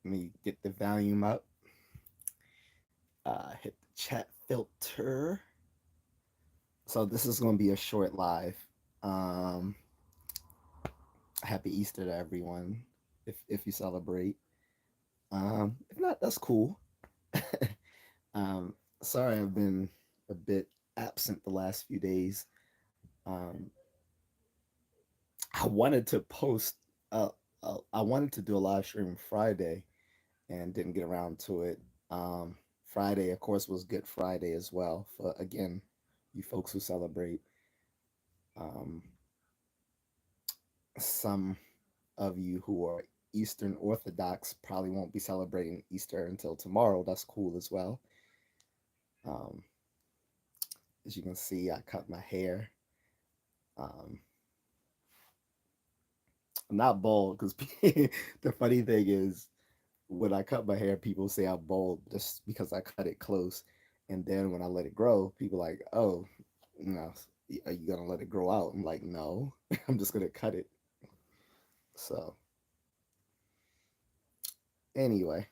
Let me get the volume up. Hit the chat filter. So this is going to be a short live. Um, Happy Easter to everyone, if you celebrate. If not, that's cool. um, Sorry, I've been a bit absent the last few days. Um, I wanted to post. I wanted to do a live stream Friday, and didn't get around to it. Friday, of course, was Good Friday as well. For again, you folks who celebrate. Um, some of you who are Eastern Orthodox probably won't be celebrating Easter until tomorrow. That's cool as well. Um, as you can see, I cut my hair. Um, I'm not bald because the funny thing is, when I cut my hair, people say I'm bald just because I cut it close. And then when I let it grow, people like, oh, you know, are you gonna let it grow out? I'm like, no, I'm just gonna cut it. So anyway,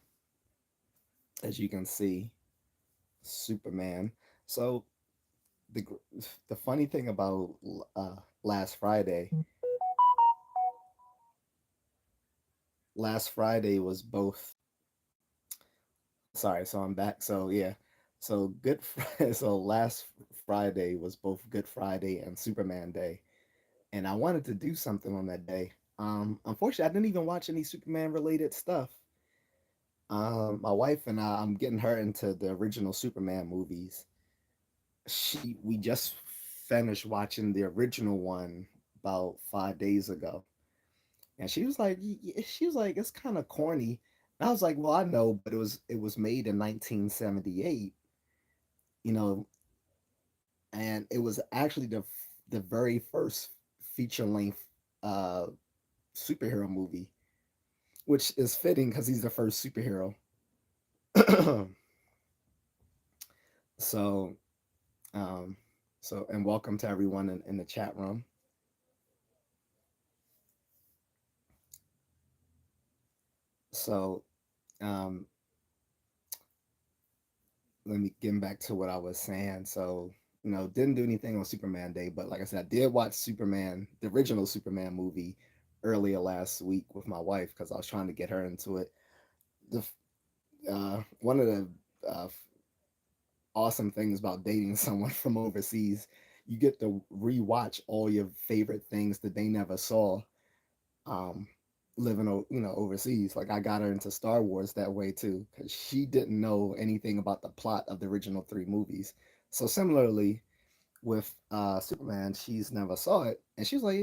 as you can see, Superman. So the the funny thing about uh, last Friday, last Friday was both. Sorry, so I'm back. So yeah, so so last Friday was both Good Friday and Superman Day, and I wanted to do something on that day. Unfortunately, I didn't even watch any Superman related stuff. My wife and I'm getting her into the original Superman movies. We just finished watching the original one about 5 days ago, and she was like, it's kind of corny. And I was like, well, I know, but it was made in 1978, you know, and it was actually the very first feature length uh superhero movie, which is fitting because he's the first superhero. so, um, and welcome to everyone in the chat room. So, um, let me get back to what I was saying. So, didn't do anything on Superman Day, but like I said, I did watch Superman, the original Superman movie, earlier last week with my wife because I was trying to get her into it. The One of the awesome things about dating someone from overseas, you get to rewatch all your favorite things that they never saw. Um, Living, overseas. Like I got her into Star Wars that way too, because she didn't know anything about the plot of the original three movies. So similarly with Superman, she's never saw it, and she was like,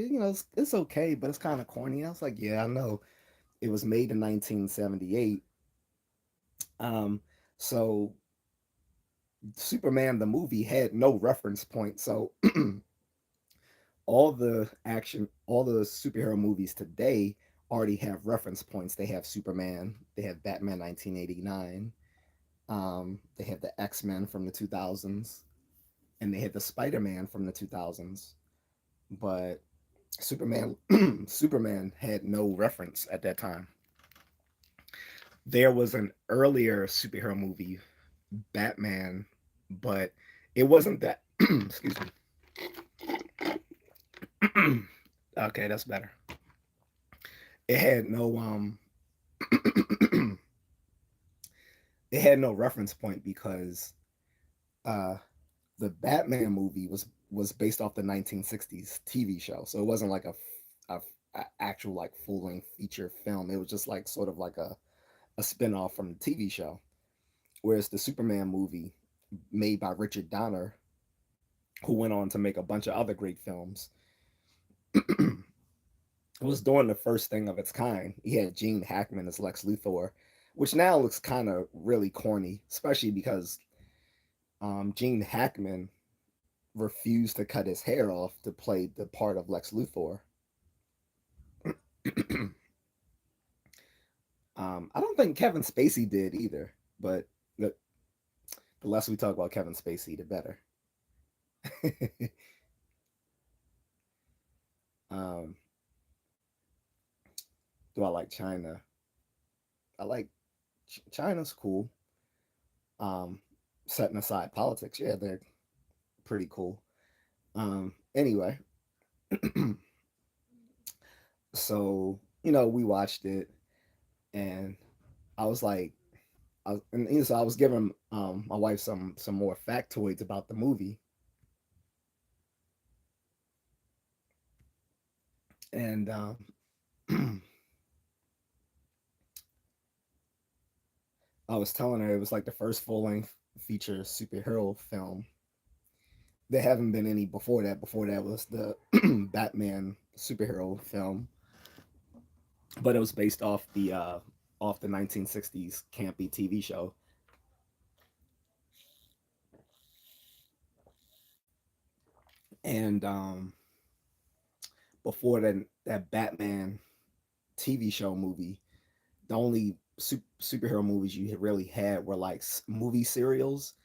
it's okay, but it's kind of corny. I was like, yeah, I know. It was made in 1978. Um, so Superman the movie had no reference point. So all the superhero movies today already have reference points. They have Superman, they have Batman 1989, they have the X-Men from the 2000s, and they had the Spider-Man from the 2000s. But Superman Superman had no reference at that time. There was an earlier superhero movie, Batman, but it wasn't that excuse me. Okay, that's better. It had no it had no reference point because uh the Batman movie was based off the 1960s TV show. So it wasn't like a actual like full-length feature film. It was just like sort of like a spin-off from the TV show. Whereas the Superman movie made by Richard Donner, who went on to make a bunch of other great films, was doing the first thing of its kind. He had Gene Hackman as Lex Luthor, which now looks kind of really corny, especially because Gene Hackman refused to cut his hair off to play the part of Lex Luthor. I don't think Kevin Spacey did either, but the less we talk about Kevin Spacey, the better. um, do I like China? I like China's cool. Um, Setting aside politics, yeah, they're pretty cool. Anyway, so we watched it, and I was like, so I was giving my wife some more factoids about the movie, and I was telling her it was like the first full length feature superhero film. There haven't been any before that. Before that was the Batman superhero film, but it was based off the 1960s campy TV show. And before that Batman TV show movie, the only superhero movies you really had were like movie serials.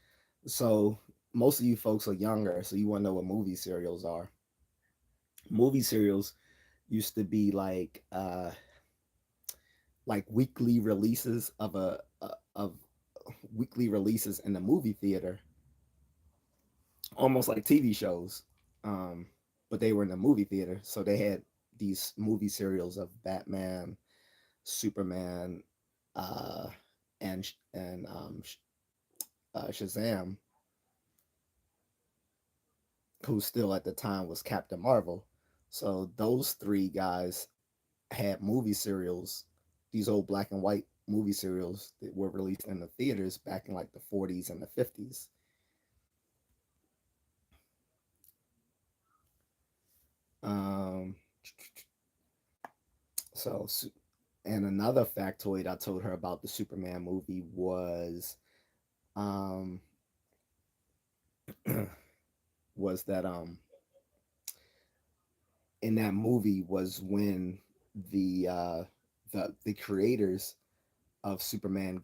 So most of you folks are younger, so you want to know what movie serials are. Movie serials used to be like weekly releases of weekly releases in the movie theater, almost like TV shows. Um, but they were in the movie theater, so they had these movie serials of Batman, Superman, uh, and Shazam, who still at the time was Captain Marvel. So those three guys had movie serials, these old black and white movie serials that were released in the theaters back in like the 40s and the 50s. Um, so, and another factoid I told her about the Superman movie was um, was that in that movie was when the uh, the creators of Superman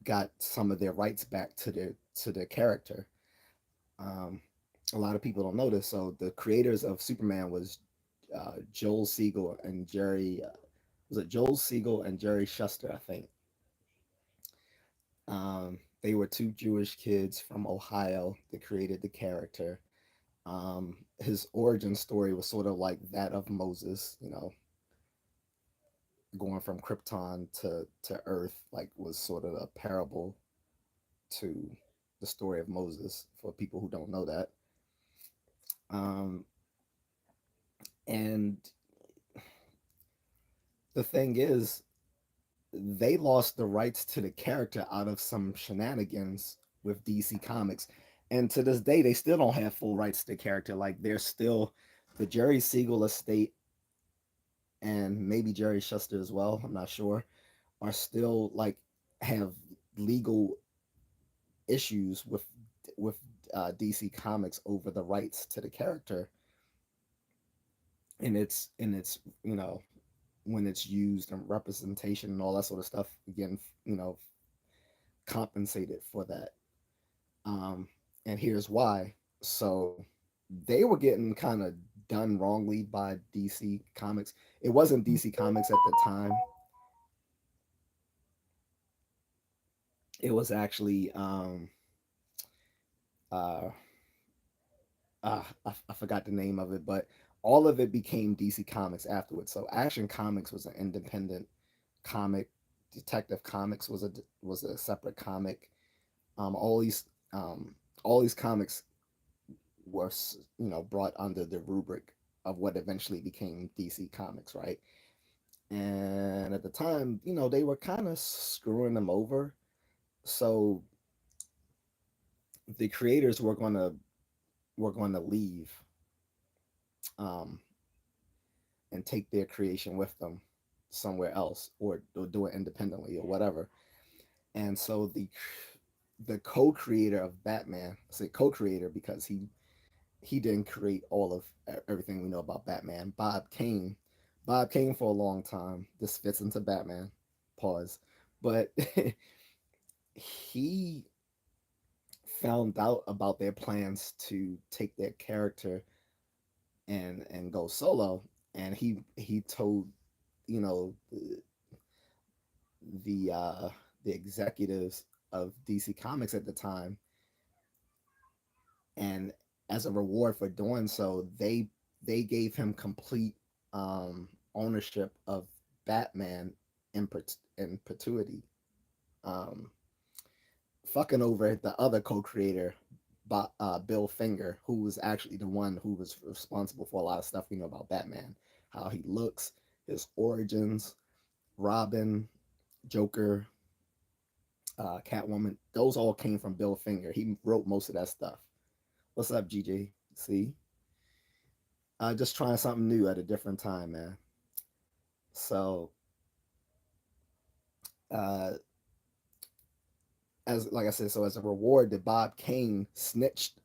got some of their rights back to their character. Um, a lot of people don't know this. So the creators of Superman was Joel Siegel and Jerry. Was it Joel Siegel and Jerry Shuster? I think. They were two Jewish kids from Ohio that created the character. His origin story was sort of like that of Moses. Going from Krypton to Earth, like was sort of a parable to the story of Moses for people who don't know that. Um, and the thing is, they lost the rights to the character out of some shenanigans with DC Comics. And to this day, they still don't have full rights to the character. Like, they're still the Jerry Siegel estate and maybe Jerry Shuster as well, I'm not sure, are still like have legal issues with DC Comics over the rights to the character. And it's when it's used and representation and all that sort of stuff again, compensated for that. And here's why. So they were getting kind of done wrongly by DC Comics. It wasn't DC Comics at the time. It was actually uh, I forgot the name of it, but all of it became DC Comics afterwards. So Action Comics was an independent comic. Detective Comics was a separate comic. Um, all these um, all these comics were brought under the rubric of what eventually became DC Comics, right? And at the time, they were kind of screwing them over. So the creators were going to leave um, and take their creation with them somewhere else, or do it independently or whatever. And so the co-creator of Batman, I say co-creator because he didn't create all of everything we know about Batman. Bob Kane for a long time. This fits into Batman. Pause. But he found out about their plans to take their character and go solo, and he told you know the the executives of DC Comics at the time, and as a reward for doing so, they gave him complete ownership of Batman in perpetuity, um, fucking over the other co-creator, Bill Finger, who was actually the one who was responsible for a lot of stuff we know about Batman, how he looks, his origins, Robin, Joker, Catwoman. Those all came from Bill Finger. He wrote most of that stuff. What's up, GJ? See, just trying something new at a different time, man. So, uh, as like I said, so as a reward that Bob Kane snitched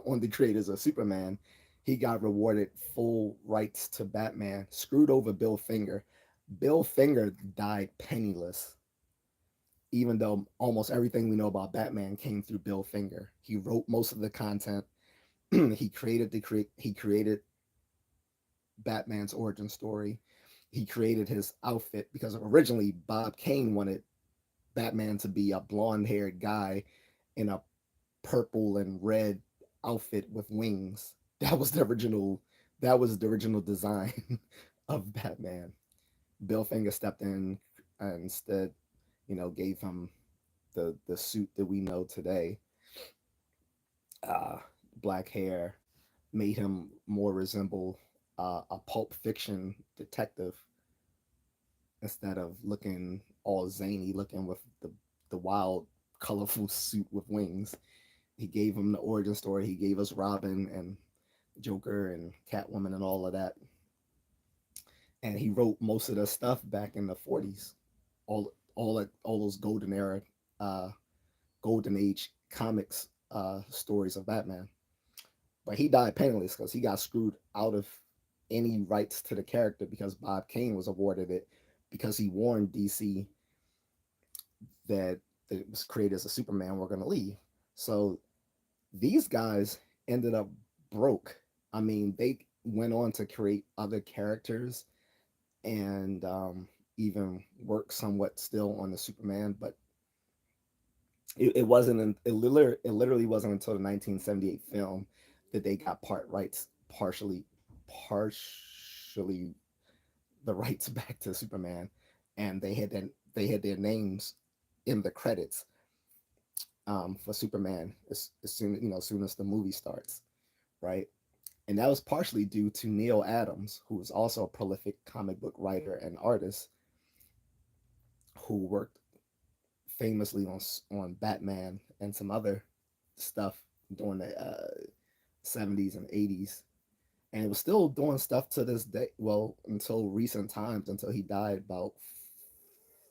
on the creators of Superman, he got rewarded full rights to Batman, screwed over Bill Finger. Bill Finger died penniless, even though almost everything we know about Batman came through Bill Finger. He wrote most of the content. He created Batman's origin story. He created his outfit because originally Bob Kane wanted Batman to be a blonde haired guy in a purple and red outfit with wings. That was the original design of Batman. Bill Finger stepped in and instead, gave him the suit that we know today. Uh, Black hair made him more resemble a pulp fiction detective instead of looking all zany, looking with the wild, colorful suit with wings. He gave him the origin story. He gave us Robin and Joker and Catwoman and all of that. And he wrote most of the stuff back in the 40s, all those uh, golden age comics stories of Batman. But he died penniless because he got screwed out of any rights to the character because Bob Kane was awarded it because he warned DC that it was created as a Superman were going to leave. So these guys ended up broke. I mean, they went on to create other characters and even work somewhat still on the Superman, but it wasn't. It literally wasn't until the 1978 film that they got partially the rights back to Superman, and they had their names in the credits for Superman as soon as the movie starts, right? And that was partially due to Neil Adams, who was also a prolific comic book writer and artist, who worked famously on Batman and some other stuff during the 70s and 80s. And it was still doing stuff to this day. Well, until recent times, until he died about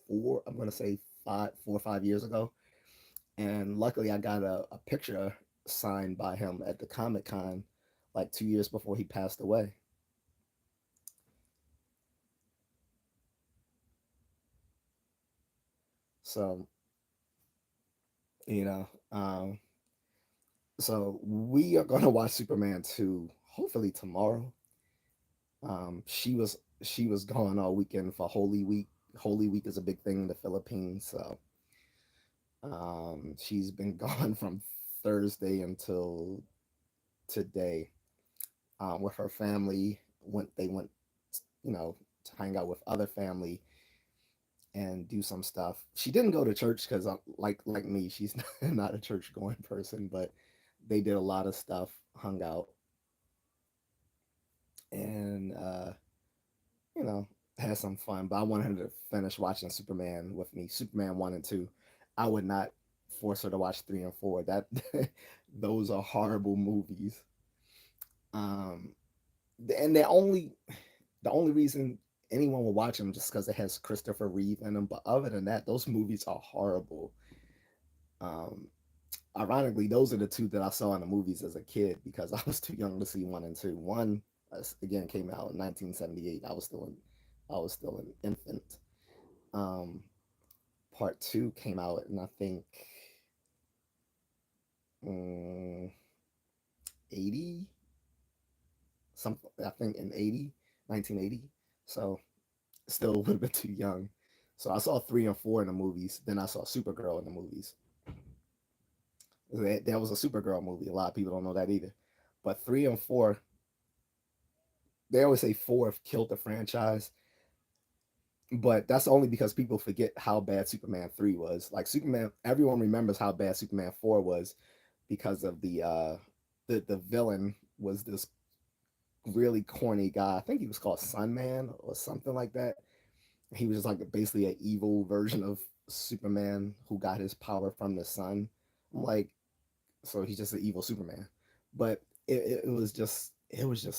I'm going to say 4 or 5 years ago. And luckily, I got a picture signed by him at the Comic Con like 2 years before he passed away. So, you know, so we are going to watch Superman 2 hopefully tomorrow. She was gone all weekend for Holy Week. Holy Week is a big thing in the Philippines, so she's been gone from Thursday until today with her family. They went, to hang out with other family and do some stuff. She didn't go to church because, like me, she's not a church going person. But they did a lot of stuff, hung out, and you know, had some fun. But I wanted her to finish watching Superman with me. Superman 1 and 2. I would not force her to watch 3 and 4. That those are horrible movies. Um, and the only reason anyone will watch them just because it has Christopher Reeve in them. But other than that, those movies are horrible. Um, Ironically, those are the two that I saw in the movies as a kid because I was too young to see 1 and 2. One again came out in 1978. I was still an infant. Um, Part two came out, and I think um, 80 something. I think in 80, 1980. So still a little bit too young. So I saw 3 and 4 in the movies. Then I saw Supergirl in the movies. That was a Supergirl movie. A lot of people don't know that either. But 3 and 4, they always say 4 have killed the franchise, but that's only because people forget how bad Superman 3 was. Like Superman, everyone remembers how bad Superman 4 was because of the villain was this really corny guy. I think he was called Sunman or something like that. He was just like basically an evil version of Superman who got his power from the sun. I'm like, so he's just an evil Superman. But it was just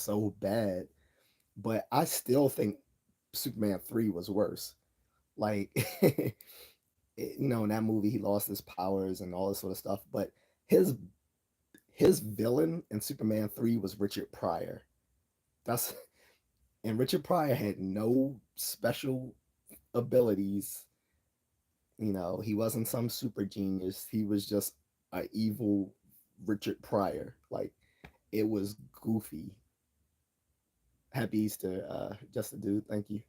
so bad. But I still think Superman 3 was worse. Like in that movie he lost his powers and all this sort of stuff. But his his villain in Superman 3 was Richard Pryor. That's and Richard Pryor had no special abilities. He wasn't some super genius. He was just a evil Richard Pryor. Like it was goofy. Happy Easter, just a dude. Thank you.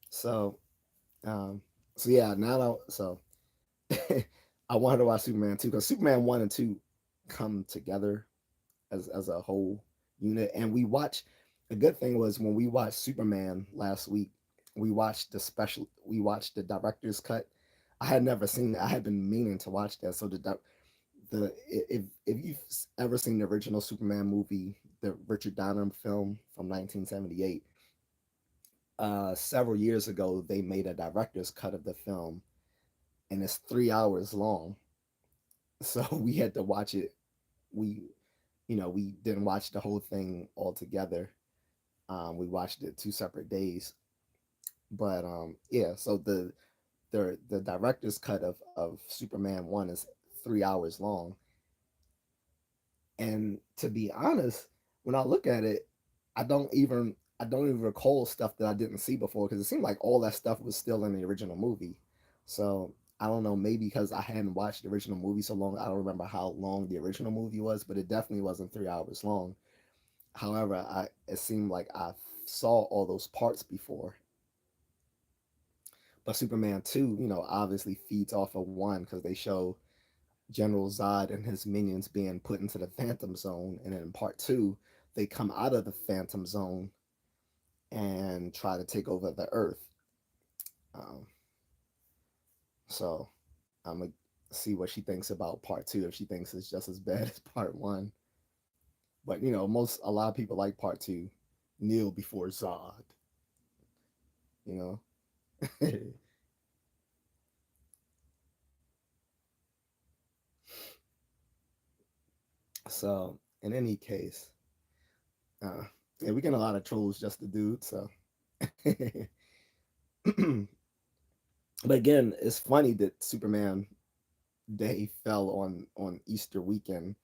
So, um, so yeah. I wanted to watch Superman 2 because Superman 1 and 2 come together as a whole unit. And we watched. The good thing was when we watched Superman last week, we watched the director's cut. I had never seen it. I had been meaning to watch that. So the if you've ever seen the original Superman movie, the Richard Donner film from 1978, several years ago they made a director's cut of the film, and it's 3 hours long. So we had to watch it. We didn't watch the whole thing all together. We watched it 2 separate days. But yeah, so the director's cut of Superman 1 is 3 hours long. And to be honest, when I look at it, I don't even recall stuff that I didn't see before because it seemed like all that stuff was still in the original movie. So I don't know, maybe because I hadn't watched the original movie so long, I don't remember how long the original movie was, but it definitely wasn't 3 hours long. However, it seemed like I saw all those parts before. But Superman 2, obviously feeds off of 1 because they show General Zod and his minions being put into the Phantom Zone, and in part 2, they come out of the Phantom Zone and try to take over the Earth. Um, so I'm gonna see what she thinks about part 2. If she thinks it's just as bad as part 1, but a lot of people like part 2. Kneel before Zod. You know. So in any case, uh, yeah, we get a lot of trolls just to dude. So, but again, it's funny that Superman Day fell on Easter weekend,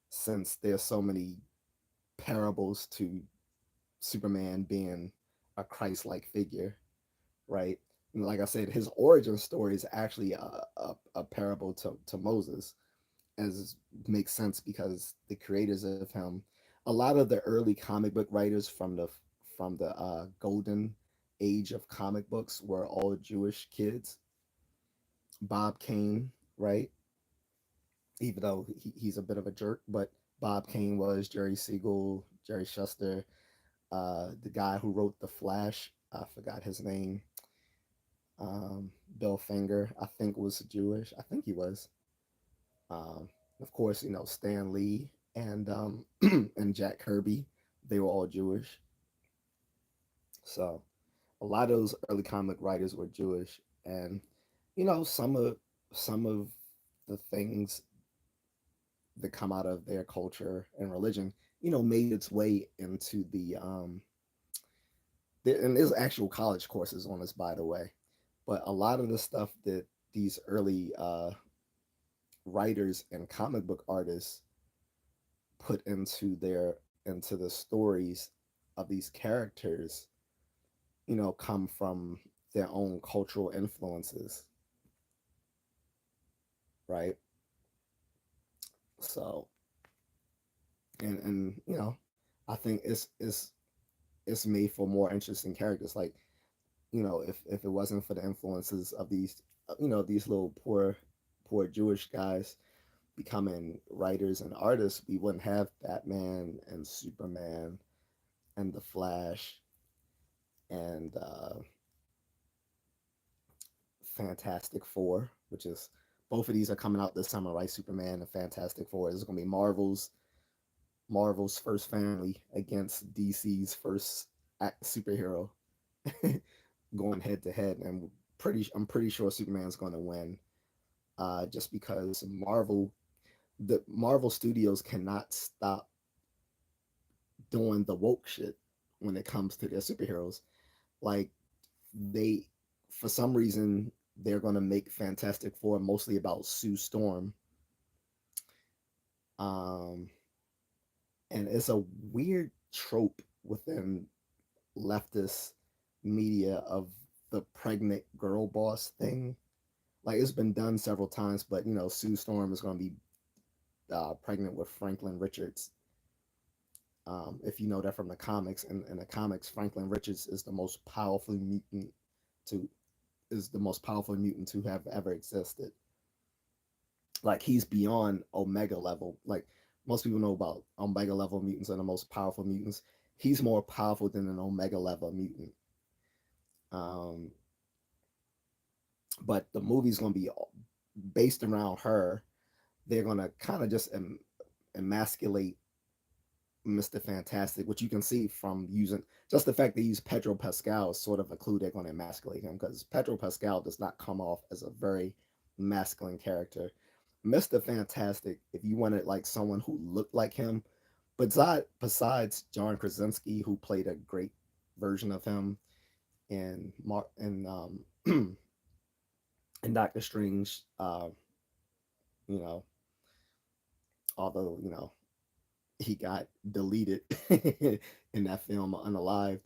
since there's so many parables to Superman being a Christ-like figure, right? And like I said, his origin story is actually a parable to Moses, as makes sense because the creators of him, a lot of the early comic book writers from the golden age of comic books were all Jewish kids. Bob Kane, right? Even though he's a bit of a jerk, but Bob Kane was Jerry Siegel, Jerry Shuster, the guy who wrote The Flash. I forgot his name. Bill Finger, I think, was Jewish. I think he was. Um, of course, Stan Lee and and Jack Kirby, they were all Jewish. So a lot of those early comic writers were Jewish, and some of the things that come out of their culture and religion, made its way into and there's actual college courses on this, by the way. But a lot of the stuff that these early writers and comic book artists put into the stories of these characters, come from their own cultural influences, right? So and I think it's made for more interesting characters. Like, if it wasn't for the influences of these, these little poor Jewish guys becoming writers and artists, we wouldn't have Batman and Superman and the Flash and Fantastic Four, which is both of these are coming out this summer, right? Superman and Fantastic Four. This is gonna be Marvel's first family against DC's first superhero going head to head, and I'm pretty sure Superman's going to win. Just because the Marvel Studios cannot stop doing the woke shit when it comes to their superheroes. Like they, for some reason, they're going to make Fantastic Four mostly about Sue Storm. Um, and it's a weird trope within leftist media of the pregnant girl boss thing. Like it's been done several times, but Sue Storm is going to be pregnant with Franklin Richards. If you know that from the comics, in the comics, Franklin Richards to is the most powerful mutant to have ever existed. Like he's beyond Omega level. Like most people know about Omega level mutants are the most powerful mutants. He's more powerful than an Omega level mutant. Um, but the movie's gonna be based around her. They're gonna kind of just emasculate Mr. Fantastic, which you can see from using just the fact they use Pedro Pascal is sort of a clue they're going to emasculate him because Pedro Pascal does not come off as a very masculine character. Mr. Fantastic, if you wanted like someone who looked like him, besides John Krasinski, who played a great version of him in in Doctor Strange, you know, although he got deleted in that film unalived.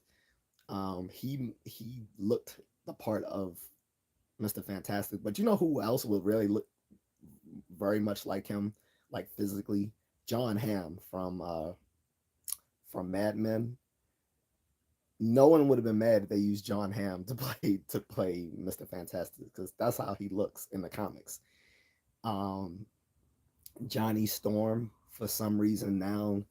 He looked the part of Mr. Fantastic, but you know who else would really look very much like him, like physically? John Hamm from Mad Men. No one would have been mad if they used John Hamm to play Mr. Fantastic because that's how he looks in the comics. Um, Johnny Storm, for some reason now,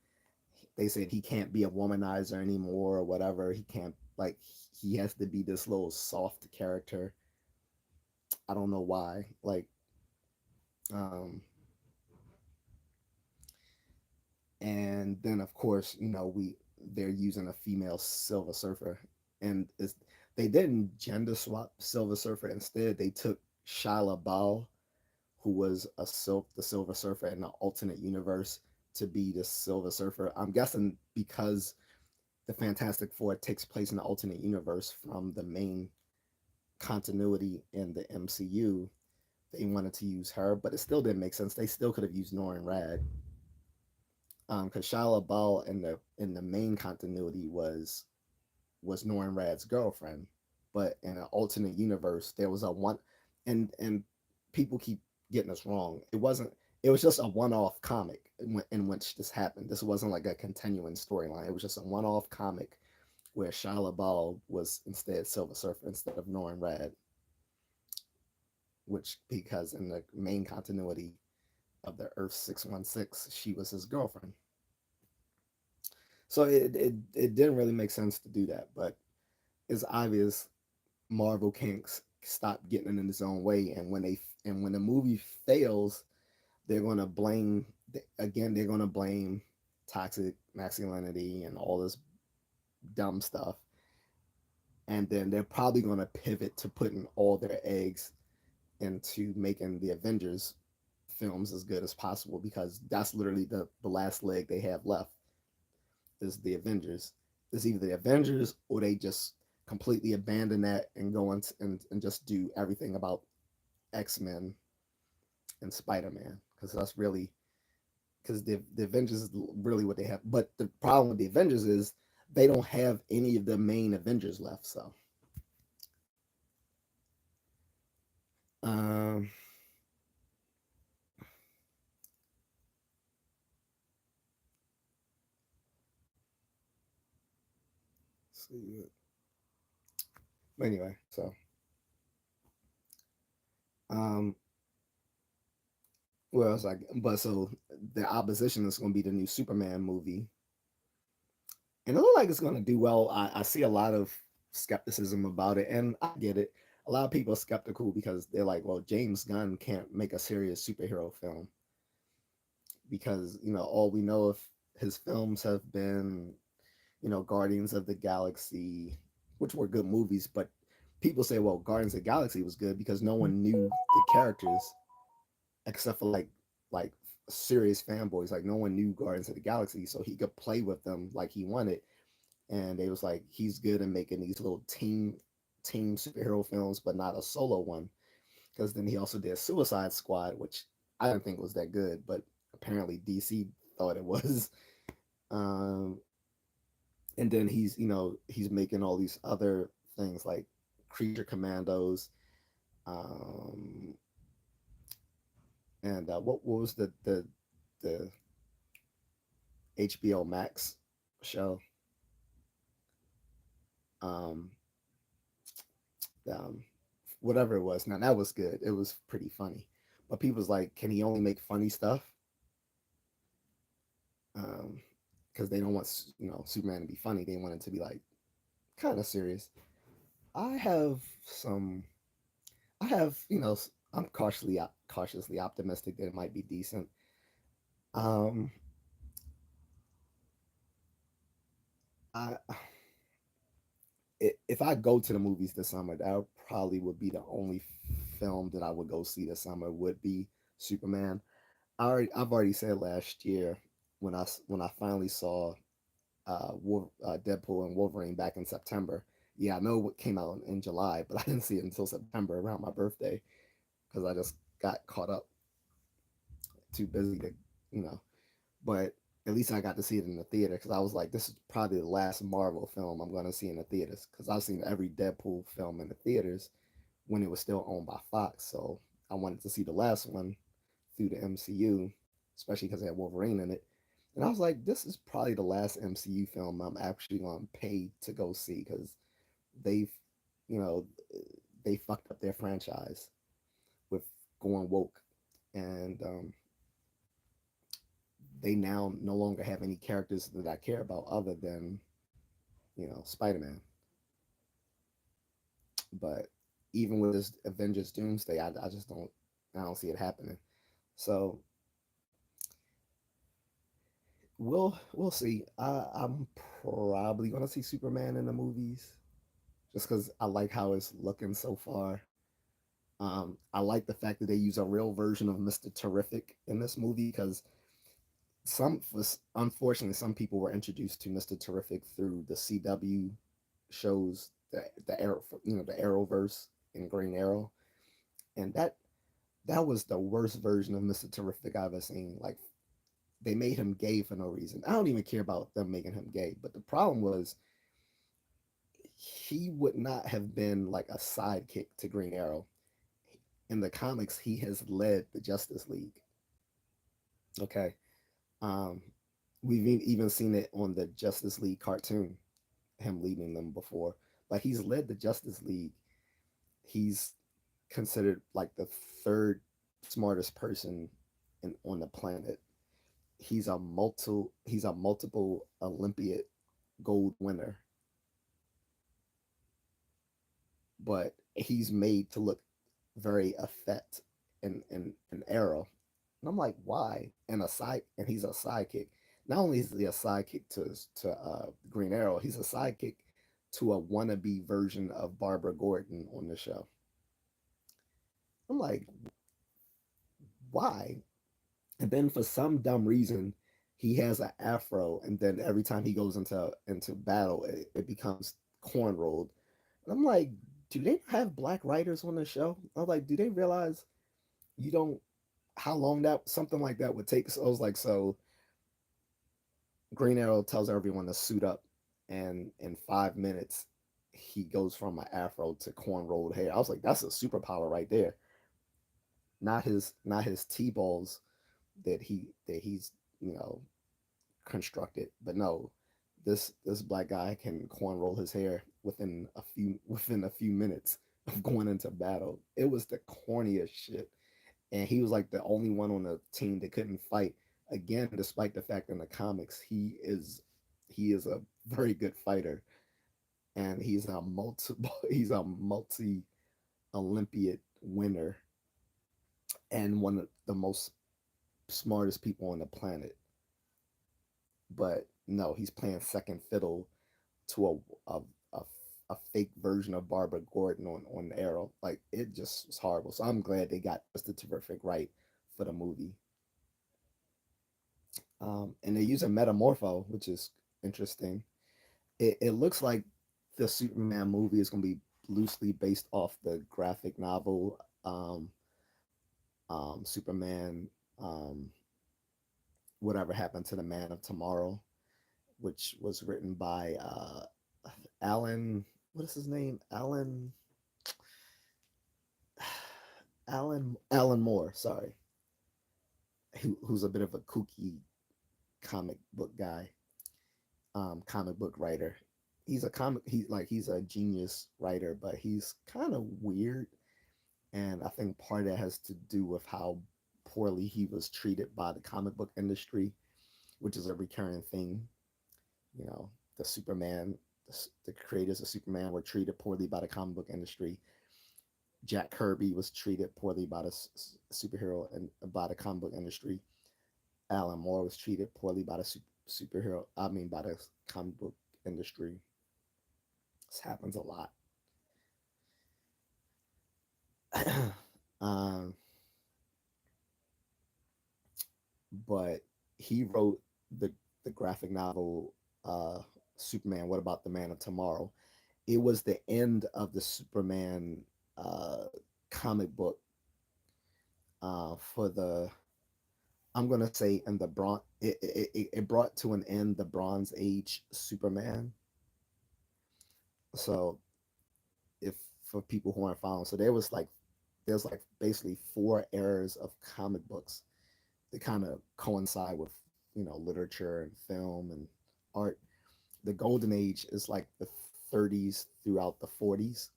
they said he can't be a womanizer anymore or whatever. He can't like he has to be this little soft character. I don't know why. Um, and then of course, we they're using a female Silver Surfer, and they didn't gender swap Silver Surfer. Instead, they took Shala Bal, who was the Silver Surfer in the alternate universe, to be the Silver Surfer. I'm guessing because the Fantastic Four takes place in the alternate universe from the main continuity in the MCU. They wanted to use her, but it still didn't make sense. They still could have used Norrin Rad, because Shia LaBeouf in the main continuity was Norrin Rad's girlfriend, but in an alternate universe there was a one, and people keep getting this wrong. It wasn't. It was just a one-off comic in which this happened. This wasn't like a continuing storyline. It was just a one-off comic where Shia LaBeouf was instead Silver Surfer instead of Norrin Rad, which because in the main continuity of the Earth 616, she was his girlfriend. So it didn't really make sense to do that, but it's obvious Marvel can't stop getting in its own way, and when the movie fails, they're gonna blame again. They're gonna blame toxic masculinity and all this dumb stuff, and then they're probably gonna pivot to putting all their eggs into making the Avengers films as good as possible because that's literally the last leg they have left is the Avengers. It's either the Avengers or they just completely abandon that and go and just do everything about X-Men and Spider-Man because that's really because the Avengers is really what they have. But the problem with the Avengers is they don't have any of the main Avengers left. So um, see. Anyway, so um, well, it's like, but so the opposition is going to be the new Superman movie, and it looks like it's going to do well. I see a lot of skepticism about it, and I get it. A lot of people are skeptical because they're like, well, James Gunn can't make a serious superhero film because all we know of his films have been Guardians of the Galaxy, which were good movies, but people say, well, Guardians of the Galaxy was good because no one knew the characters except for like serious fanboys. Like no one knew Guardians of the Galaxy, so he could play with them like he wanted. And they was like, he's good in making these little team superhero films, but not a solo one. Because then he also did Suicide Squad, which I didn't think was that good, but apparently DC thought it was. Um, and then he's making all these other things like Creature Commandos, um, and what was the HBO Max show? Um, um, Whatever it was. Now that was good. It was pretty funny, but people's like, can he only make funny stuff? Um, because they don't want Superman to be funny. They want it to be like kind of serious. I have some. I have I'm cautiously optimistic that it might be decent. Um, I if I go to the movies this summer, that probably would be the only film that I would go see this summer would be Superman. I've already said last year when I finally saw Deadpool and Wolverine back in September. Yeah, I know what came out in July, but I didn't see it until September around my birthday because I just got caught up, too busy to, you know. But at least I got to see it in the theater because I was like, this is probably the last Marvel film I'm going to see in the theaters because I've seen every Deadpool film in the theaters when it was still owned by Fox. So I wanted to see the last one through the MCU, especially because it had Wolverine in it. And I was like, this is probably the last MCU film I'm actually going to pay to go see because they've, you know, they fucked up their franchise with going woke. And they now no longer have any characters that I care about other than, Spider-Man. But even with this Avengers Doomsday, I just I don't see it happening. So we'll see. I'm probably gonna see Superman in the movies just because I like how it's looking so far. I like the fact that they use a real version of Mister Terrific in this movie because unfortunately some people were introduced to Mister Terrific through the CW shows, the Arrow, the Arrowverse and Green Arrow, and that was the worst version of Mister Terrific I've ever seen. Like they made him gay for no reason. I don't even care about them making him gay, but the problem was he would not have been like a sidekick to Green Arrow. In the comics, he has led the Justice League. Okay. Um, we've even seen it on the Justice League cartoon, him leading them before. But he's led the Justice League. He's considered like the third smartest person on the planet. He's a multiple Olympiad gold winner, but he's made to look very effete and Arrow. And I'm like, why? And he's a sidekick. Not only is he a sidekick to Green Arrow, he's a sidekick to a wannabe version of Barbara Gordon on the show. I'm like, why? And then for some dumb reason, he has an afro, and then every time he goes into battle, it becomes cornrowed. And I'm like, do they have black writers on the show? I was like, do they realize you don't how long that something like that would take? So I was like, so Green Arrow tells everyone to suit up, and in 5 minutes, he goes from an afro to corn rolled hair. I was like, that's a superpower right there. Not his T balls that he's constructed, but no, This black guy can cornroll his hair within a few minutes of going into battle. It was the corniest shit, and he was like the only one on the team that couldn't fight. Again, despite the fact in the comics he is a very good fighter, and he's a multi Olympiad winner and one of the most smartest people on the planet. But no, he's playing second fiddle to a, a fake version of Barbara Gordon on Arrow. Like it just was horrible. So I'm glad they got just the terrific right for the movie. And they're using Metamorpho, which is interesting. It looks like the Superman movie is going to be loosely based off the graphic novel Superman, um, Whatever Happened to the Man of Tomorrow, which was written by Alan. What is his name? Alan Moore. Sorry, who's a bit of a kooky comic book guy, comic book writer. He's a genius writer, but he's kind of weird, and I think part of that has to do with how poorly he was treated by the comic book industry, which is a recurring thing. You know, the Superman, the creators of Superman were treated poorly by the comic book industry. Jack Kirby was treated poorly by the superhero and by the comic book industry. Alan Moore was treated poorly by the superhero. I mean, by the comic book industry. This happens a lot. um, but he wrote the the graphic novel Superman. What about the Man of Tomorrow? It was the end of the Superman uh, comic book for the. I'm gonna say in the bronze. It brought to an end the Bronze Age Superman. So if for people who aren't following, so there's like basically four eras of comic books that kind of coincide with literature and film and art. The golden age is like the 30s throughout the 40s,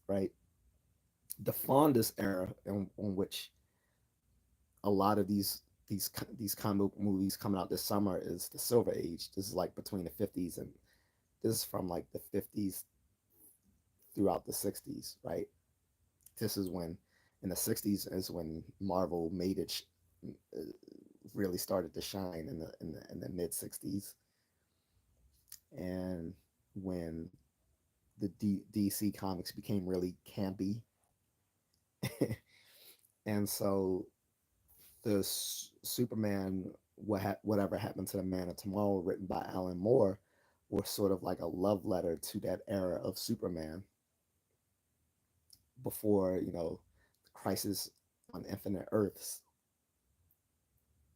right? The fondest era in which a lot of these comic movies coming out this summer is the Silver Age. This is like between the 50s and this is from like the 50s throughout the 60s, right? This is when in the 60s is when Marvel made it really started to shine in the mid 60s, and when the DC comics became really campy. And so the Superman, whatever happened to the Man of Tomorrow, written by Alan Moore, was sort of like a love letter to that era of Superman before the Crisis on Infinite Earths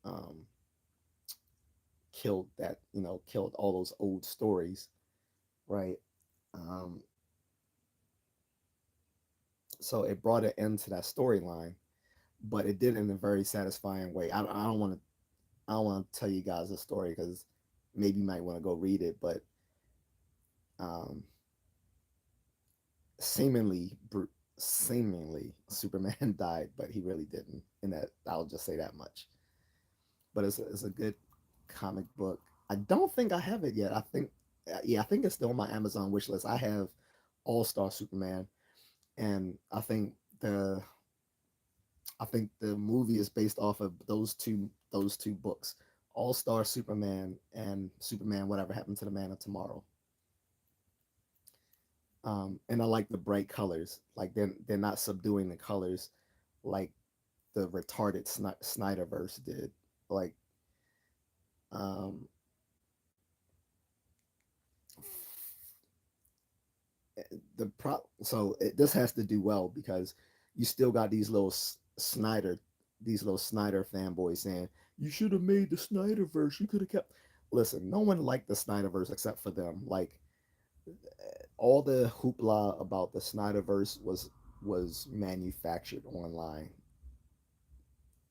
um, killed all those old stories, right? Um, so it brought an end to that storyline, but it did in a very satisfying way. I don't want to tell you guys a story because maybe you might want to go read it, but um, seemingly seemingly Superman died, but he really didn't. And that I'll just say that much. But it's a good comic book. I don't think I have it yet. I think yeah, I think it's still on my Amazon wish list. I have All Star Superman, and I think the movie is based off of those two books, All Star Superman and Superman Whatever Happened to the Man of Tomorrow. And I like the bright colors. Like they're not subduing the colors like the retarded Snyderverse did. Like um, this has to do well because you still got these little Snyder fanboys saying you should have made the Snyderverse. You could have kept. Listen, no one liked the Snyderverse except for them. Like all the hoopla about the Snyderverse was manufactured online.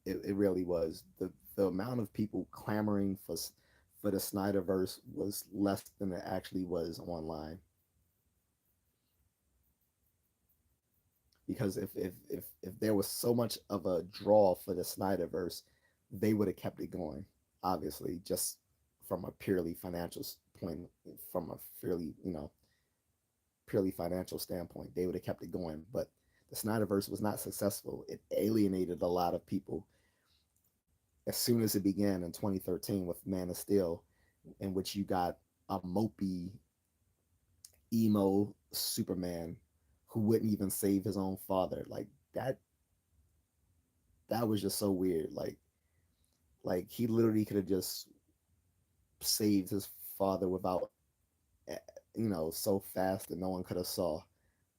It really was the amount of people clamoring for the Snyderverse was less than it actually was online. Because if there was so much of a draw for the Snyderverse, they would have kept it going. Obviously, just from a purely financial point, from a fairly purely financial standpoint, they would have kept it going. But the Snyderverse was not successful. It alienated a lot of people as soon as it began in 2013 with Man of Steel, in which you got a mopey emo Superman who wouldn't even save his own father. Like that that was just so weird. Like he literally could have just saved his father without eh, so fast that no one could have saw.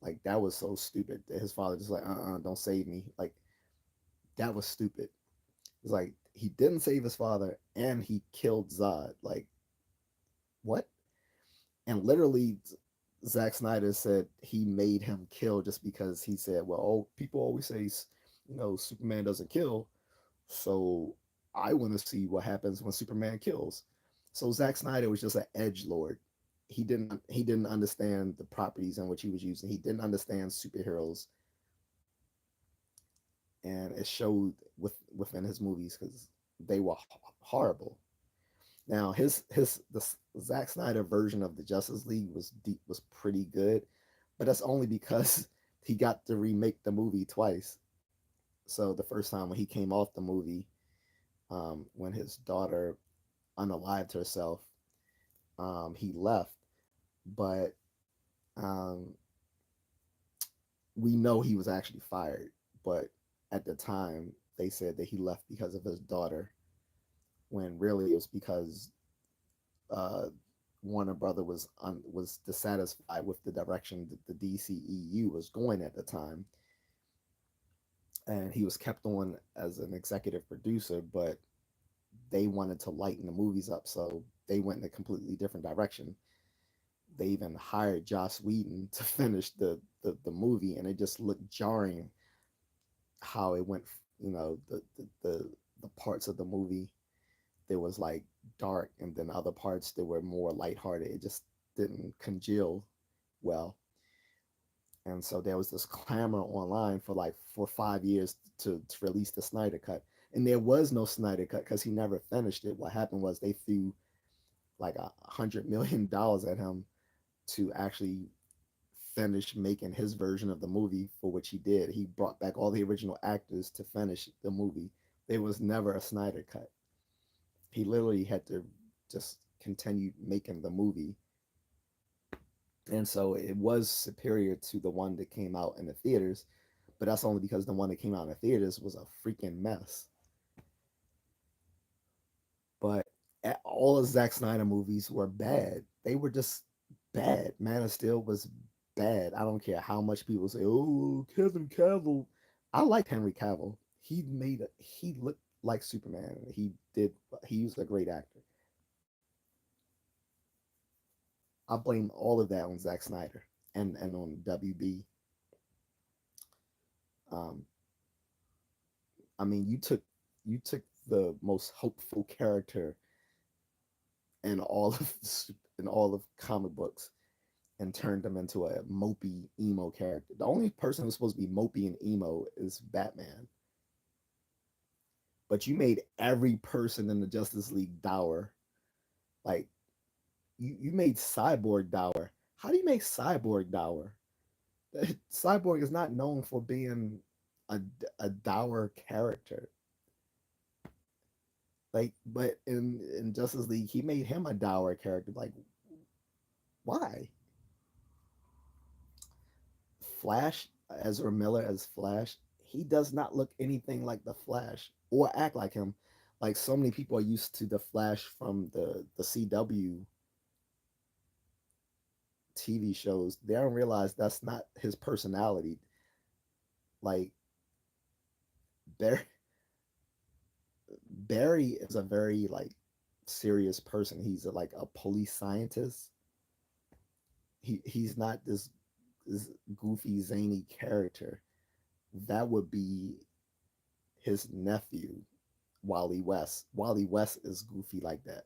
Like that was so stupid that his father just like don't save me. Like that was stupid. It's like he didn't save his father and he killed Zod. Like what? And literally Zack Snyder said he made him kill just because he said, well, oh, people always say, Superman doesn't kill. So I want to see what happens when Superman kills. So Zack Snyder was just an edge lord. He didn't understand the properties in which he was using. He didn't understand superheroes, and it showed within his movies because they were horrible. Now the Zack Snyder version of the Justice League was pretty good, but that's only because he got to remake the movie twice. So the first time when he came off the movie, when his daughter unalived herself, he left. But um, we know he was actually fired. But at the time, they said that he left because of his daughter, when really it was because uh, Warner Brother was dissatisfied with the direction that the DCEU was going at the time, and he was kept on as an executive producer, but they wanted to lighten the movies up, so they went in a completely different direction. They even hired Joss Whedon to finish the movie, and it just looked jarring how it went. The parts of the movie there was like dark, and then other parts that were more lighthearted. It just didn't congeal well, and so there was this clamor online for 5 years to release the Snyder cut, and there was no Snyder cut because he never finished it. What happened was they threw like $100 million at him to actually finish making his version of the movie, for which he did. He brought back all the original actors to finish the movie. There was never a Snyder cut. He literally had to just continue making the movie. And so it was superior to the one that came out in the theaters, but that's only because the one that came out in the theaters was a freaking mess. But all of Zack Snyder movies were bad. They were just bad. Man of Steel was bad. I don't care how much people say, "Oh, Kevin Cavill." I liked Henry Cavill. He looked like Superman. He was a great actor. I blame all of that on Zack Snyder and on WB. Um, I mean, you took the most hopeful character in all of comic books and turned him into a mopey emo character. The only person who's supposed to be mopey and emo is Batman. But you made every person in the Justice League dour. Like you made Cyborg dour. How do you make Cyborg dour? Cyborg is not known for being a, a dour character. Like, but in Justice League, he made him a dour character. Like, why? Flash, Ezra Miller as Flash, he does not look anything like the Flash or act like him. Like so many people are used to the Flash from the CW TV shows. They don't realize that's not his personality. Like Barry, Barry is a very like serious person. He's like a police scientist. He's not this goofy zany character. That would be his nephew, Wally West. Wally West is goofy like that.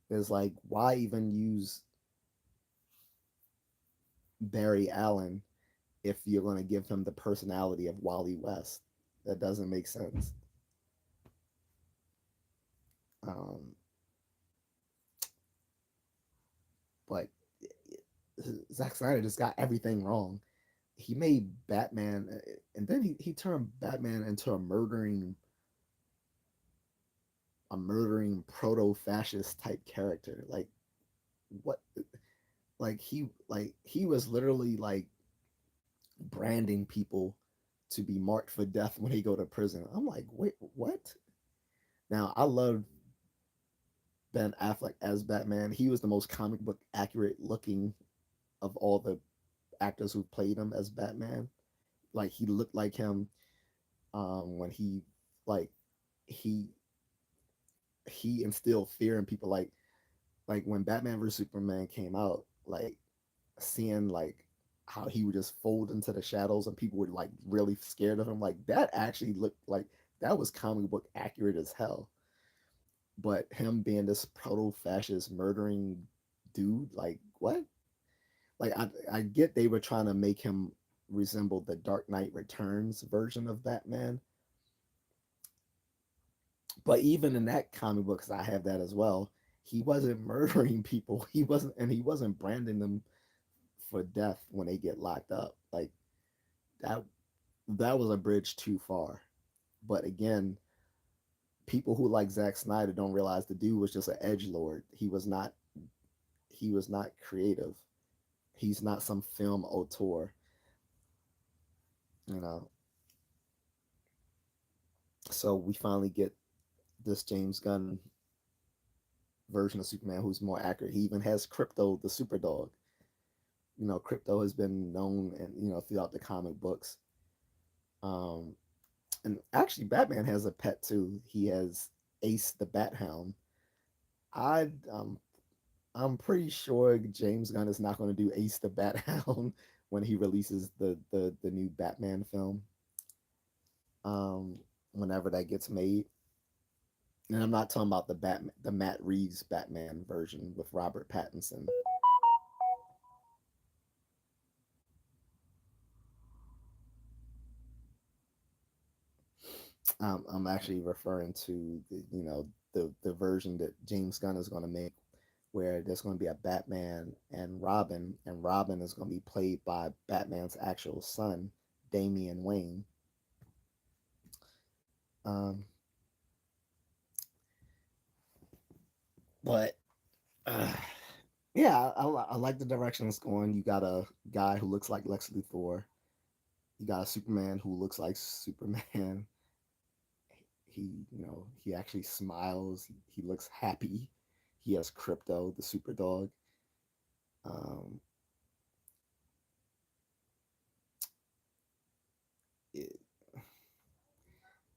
It's like, why even use Barry Allen if you're going to give him the personality of Wally West? That doesn't make sense. Um, but Zack Snyder just got everything wrong. He made Batman, and then he turned Batman into a murdering proto-fascist type character. Like what? Like he was literally like branding people to be marked for death when they go to prison. I'm like, wait, what? Now I love Ben Affleck as Batman. He was the most comic book accurate looking of all the actors who played him as Batman. Like he looked like him when like he he instilled fear in people. Like when Batman vs Superman came out, like seeing like how he would just fold into the shadows and people were like really scared of him. Like that actually looked like that was comic book accurate as hell. But him being this proto fascist murdering dude, like what? Like I get they were trying to make him resemble the Dark Knight Returns version of Batman, but even in that comic book, because I have that as well, he wasn't murdering people. He wasn't branding them for death when they get locked up. Like that, that was a bridge too far. But again, people who like Zack Snyder don't realize the dude was just an edge lord. He was not creative. He's not some film auteur. You know. So we finally get this James Gunn version of Superman who's more accurate. He even has Crypto, the super dog. You know, Crypto has been known and throughout the comic books. Um, and actually, Batman has a pet too. He has Ace the Bat Hound. I I'm pretty sure James Gunn is not going to do Ace the Bat Hound when he releases the new Batman film. Whenever that gets made, and I'm not talking about the Matt Reeves Batman version with Robert Pattinson. I'm actually referring to the version that James Gunn is going to make, where there's going to be a Batman and Robin is going to be played by Batman's actual son, Damian Wayne. Um, but uh, yeah, I like the direction it's going. You got a guy who looks like Lex Luthor. You got a Superman who looks like Superman. He actually smiles. He looks happy. He has Crypto, the super dog. Um, it,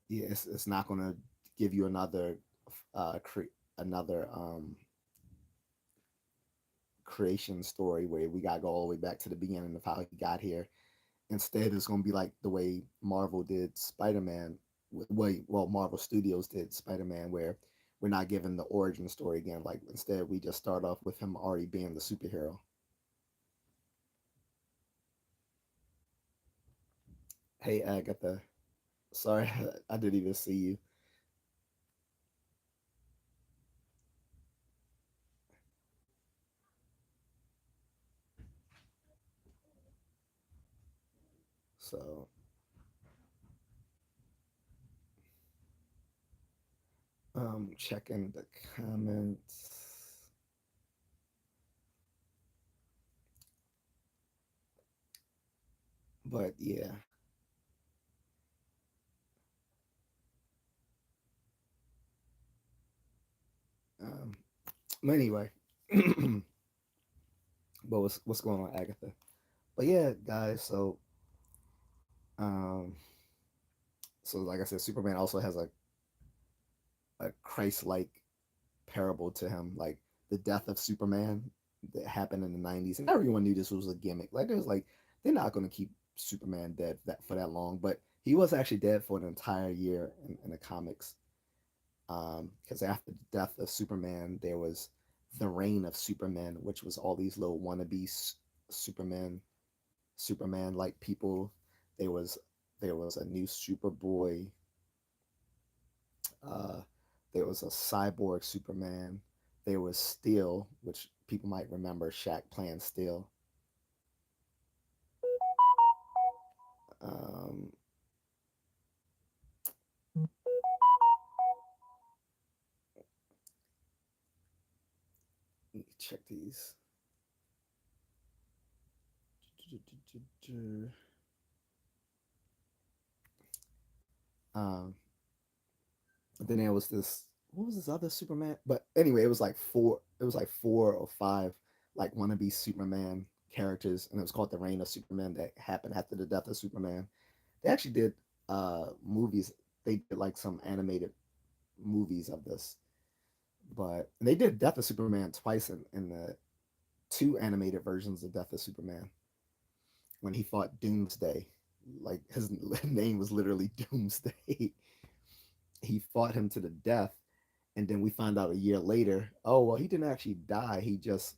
yeah, it's not going to give you another creation story where we got to go all the way back to the beginning of how he got here. Instead, it's going to be like the way Marvel did Spider-Man. Well, Marvel Studios did Spider-Man, where we're not given the origin story again. Like instead, we just start off with him already being the superhero. Hey, Agatha. Sorry, I didn't even see you. So, checking the comments. But yeah. Um, but anyway, but what's going on, Agatha? But yeah, guys. Um, so like I said, Superman also has a Christ-like parable to him, like the death of Superman that happened in the '90s, and everyone knew this was a gimmick. Like it was like they're not going to keep Superman dead for that long, but he was actually dead for an entire year in the comics. Because after the death of Superman, there was the reign of Superman, which was all these little wannabe Superman, Superman like people. There was there was a new Superboy. Uh, there was a cyborg Superman. There was Steel, which people might remember Shaq playing Steel. Um, Let me check these. Um, then there was this. What was this other Superman? But anyway, it was like four. It was like four or five like wannabe Superman characters, and it was called the Reign of Superman that happened after the death of Superman. They actually did movies. They did like some animated movies of this, but they did Death of Superman twice in the two animated versions of Death of Superman when he fought Doomsday. Like his name was literally Doomsday. He fought him to the death, and then we find out a year later, oh well, he didn't actually die. He just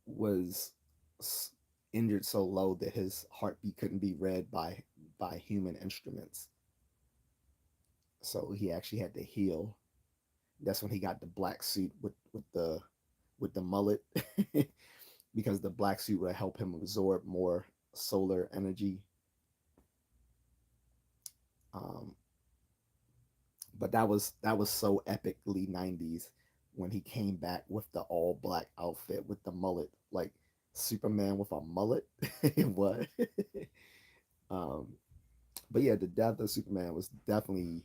was injured so low that his heartbeat couldn't be read by human instruments. So he actually had to heal. That's when he got the black suit with the mullet, because the black suit would help him absorb more solar energy. Um, but that was so epically 90s when he came back with the all black outfit with the mullet, like Superman with a mullet. What? um, but yeah, the death of Superman was definitely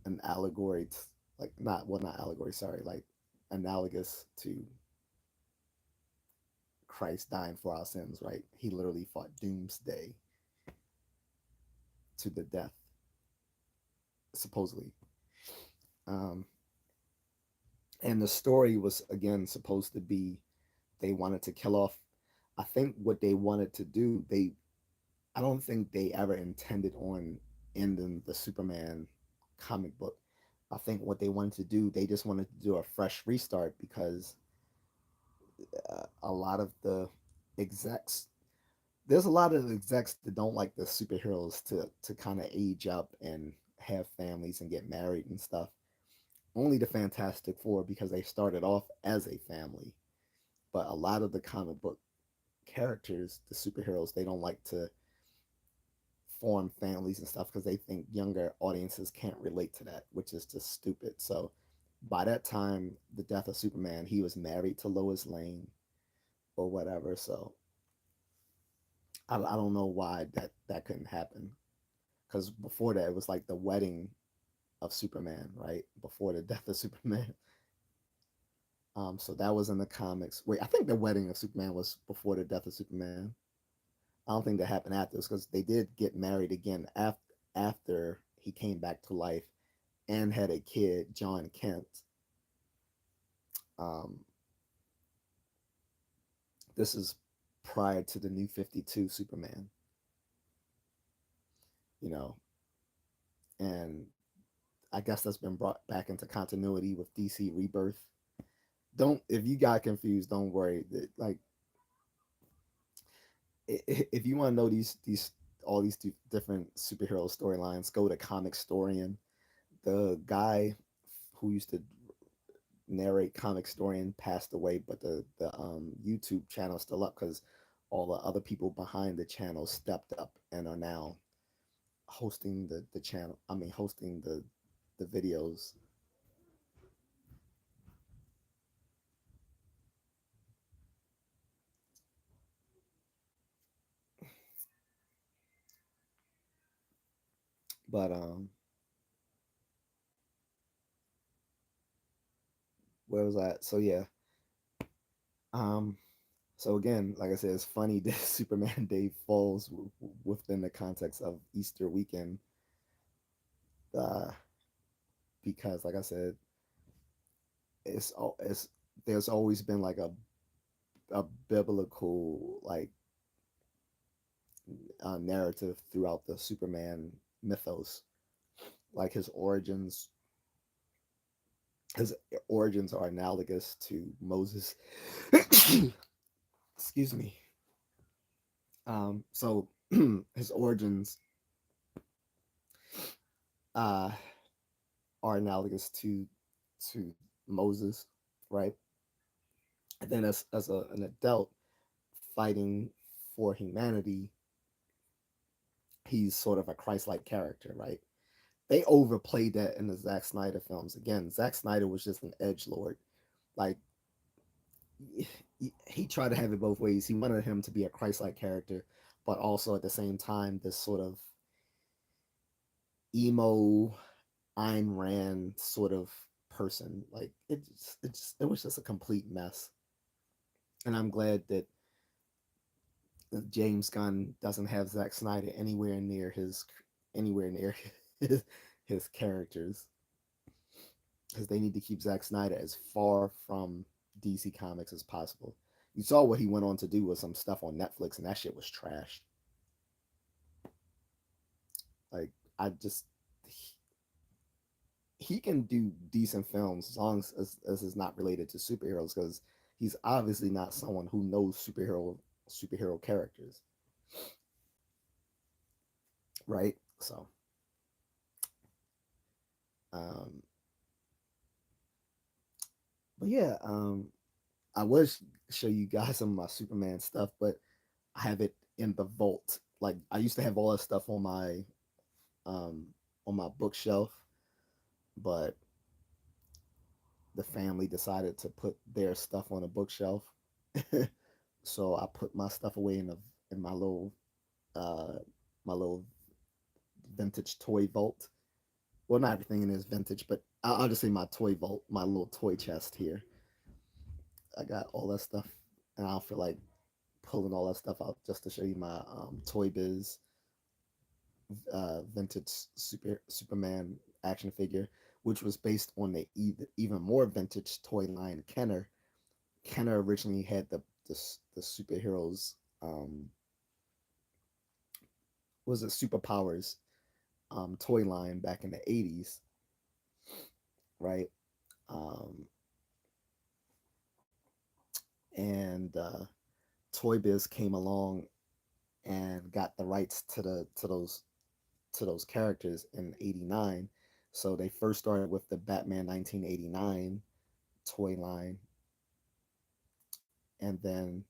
an allegory to, like, not allegory, sorry, like analogous to Christ dying for our sins, right? He literally fought doomsday to the death, supposedly. Um, and the story was again supposed to be they wanted to kill off. I think what they wanted to do, I don't think they ever intended on ending the Superman comic book. I think what they wanted to do, they just wanted to do a fresh restart because a lot of the execs, there's a lot of execs that don't like the superheroes to kind of age up and have families and get married and stuff. Only the Fantastic Four because they started off as a family. But a lot of the comic book characters, the superheroes, they don't like to form families and stuff because they think younger audiences can't relate to that, which is just stupid. So by that time, the death of Superman, he was married to Lois Lane or whatever. So I don't know why that couldn't happen. Because before that, it was like the wedding of Superman, right? Before the death of Superman. So that was in the comics. Wait, I think the wedding of Superman was before the death of Superman. I don't think that happened after this because they did get married again after he came back to life and had a kid, John Kent. Um, this is prior to the New 52 Superman, you know, and I guess that's been brought back into continuity with DC Rebirth. Don't, if you got confused, don't worry. Like, if you want to know these all these different superhero storylines, go to Comic Storian. The guy who used to narrate Comic Storian passed away, but the YouTube channel is still up because all the other people behind the channel stepped up and are now hosting the channel. I mean, hosting the videos. But where was that? So yeah. Um, so again, like I said, it's funny that Superman Day falls within the context of Easter weekend, uh, because like I said, it's there's always been like a biblical like narrative throughout the Superman mythos, like his origins his origins are analogous to Moses. Excuse me. So his origins uh, are analogous to Moses, right? And then an adult fighting for humanity, he's sort of a Christ-like character, right? They overplayed that in the Zack Snyder films. Again, Zack Snyder was just an edge lord. Like he tried to have it both ways. He wanted him to be a Christ-like character, but also at the same time this sort of emo Ayn Rand sort of person. Like it was just a complete mess. And I'm glad that James Gunn doesn't have Zack Snyder anywhere near his, his characters, because they need to keep Zack Snyder as far from DC Comics as possible. You saw what he went on to do with some stuff on Netflix, and that shit was trash. Like I just he can do decent films as long as it's not related to superheroes, because he's obviously not someone who knows superhero characters, right? So um but yeah, I wish show you guys some of my Superman stuff, but I have it in the vault. Like I used to have all that stuff um on my bookshelf, but the family decided to put their stuff on a bookshelf. So I put my stuff away in uh my little vintage toy vault. Well, not everything in it is vintage, but I'll just say my toy vault, my little toy chest here. I got all that stuff, and I don't feel like pulling all that stuff out just to show you my Toy Biz vintage Superman action figure, which was based on the even more vintage toy line Kenner. Kenner originally had the superheroes was it superpowers toy line back in the 80s, right? Um, and Toy Biz came along and got the rights to those characters in '89. So they first started with the Batman 1989 toy line, and then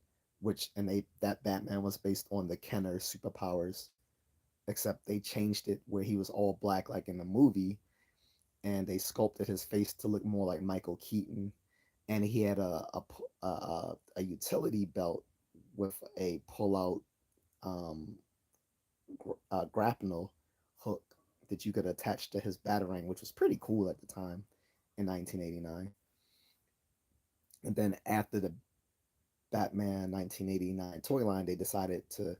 that Batman was based on the Kenner superpowers, except they changed it where he was all black like in the movie, and they sculpted his face to look more like Michael Keaton, and he had a utility belt with a pull out um, grapnel hook that you could attach to his batarang, which was pretty cool at the time in 1989. And then after the Batman 1989 toy line, they decided to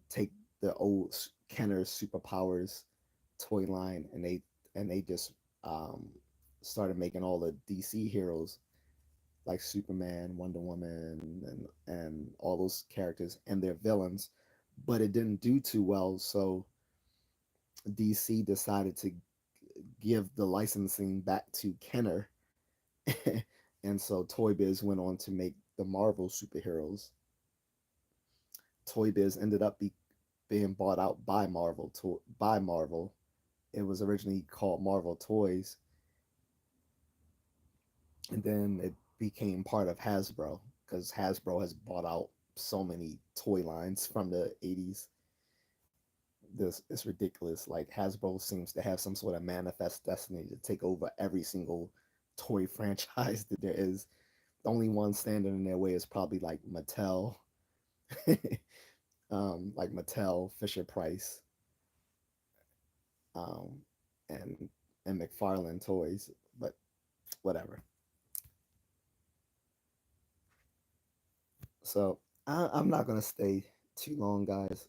take the old Kenner's superpowers toy line, and they just um, started making all the DC heroes like Superman, Wonder Woman, and all those characters and their villains. But it didn't do too well, so DC decided to give the licensing back to Kenner, and so Toy Biz went on to make the Marvel superheroes. Toy Biz ended up being bought out by Marvel. It was originally called Marvel Toys, and then it became part of Hasbro because Hasbro has bought out so many toy lines from the 80s. This it's ridiculous. Like Hasbro seems to have some sort of manifest destiny to take over every single toy franchise that there is. The only one standing in their way is probably like Mattel, Fisher Price, um, and McFarlane Toys. But whatever. So I'm not gonna stay too long, guys.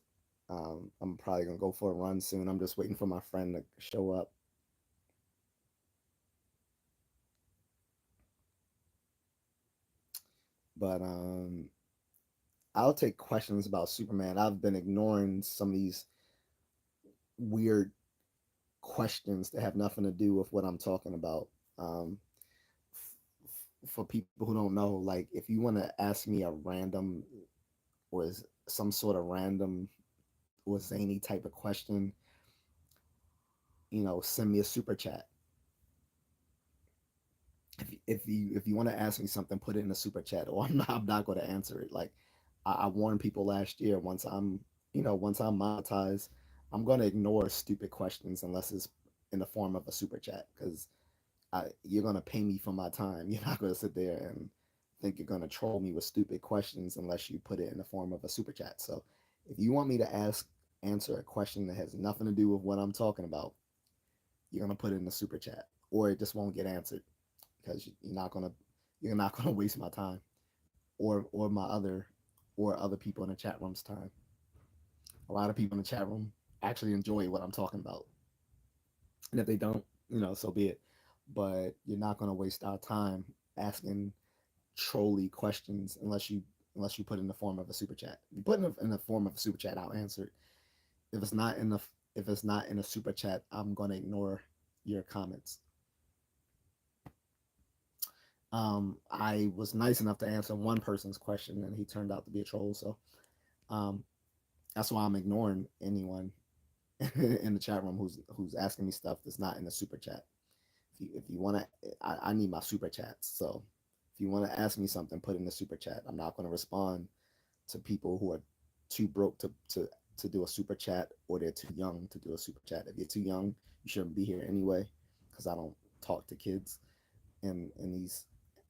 I'm probably gonna go for a run soon. I'm just waiting for my friend to show up. But I'll take questions about Superman. I've been ignoring some of these weird questions that have nothing to do with what I'm talking about. for people who don't know, like if you want to ask me a random or some sort of random or zany type of question, send me a super chat. If you want to ask me something, put it in the super chat, or I'm not going to answer it. Like I warned people last year. Once I'm monetized, I'm going to ignore stupid questions unless it's in the form of a super chat because you're going to pay me for my time. You're not going to sit there and think you're going to troll me with stupid questions unless you put it in the form of a super chat. So if you want me to answer a question that has nothing to do with what I'm talking about, you're going to put it in the super chat, or it just won't get answered because you're not gonna waste my time or my other people in the chat room's time. A lot of people in the chat room actually enjoy what I'm talking about, and if they don't, so be it. But you're not gonna waste our time asking trolly questions unless you put in the form of a super chat. If you put in the form of a super chat, I'll answer it. If it's not in the if it's not in a super chat, I'm gonna ignore your comments. I was nice enough to answer one person's question, and he turned out to be a troll. So um, that's why I'm ignoring anyone in the chat room who's asking me stuff that's not in the super chat. If you want to, I need my super chats. So if you want to ask me something, put in the super chat. I'm not going to respond to people who are too broke to do a super chat, or they're too young to do a super chat. If you're too young, you shouldn't be here anyway, because I don't talk to kids in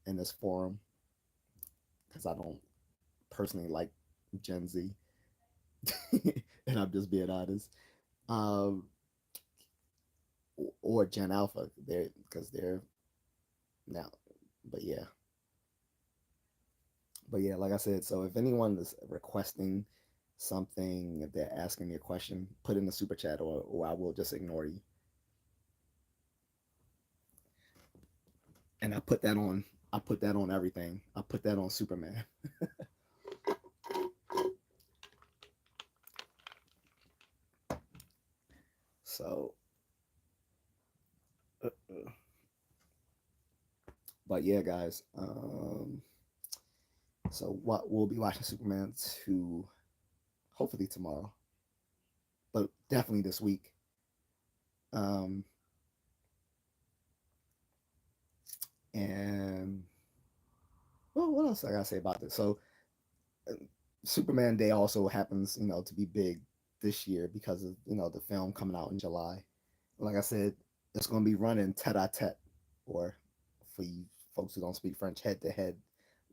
in this forum, because I don't personally like Gen Z, and I'm just being honest. Um, or Gen Alpha, they're now, but yeah, like I said, so if anyone is requesting something, if they're asking me a question, put in the super chat, or I will just ignore you. And I put that on everything. I put that on Superman. So, but yeah, guys. So what we'll be watching Superman 2 hopefully tomorrow, but definitely this week. Um, and well, what else I gotta say about this? So uh, Superman Day also happens, to be big this year because of the film coming out in July. Like I said, it's going to be running tete-a-tete, or for you folks who don't speak French, head to head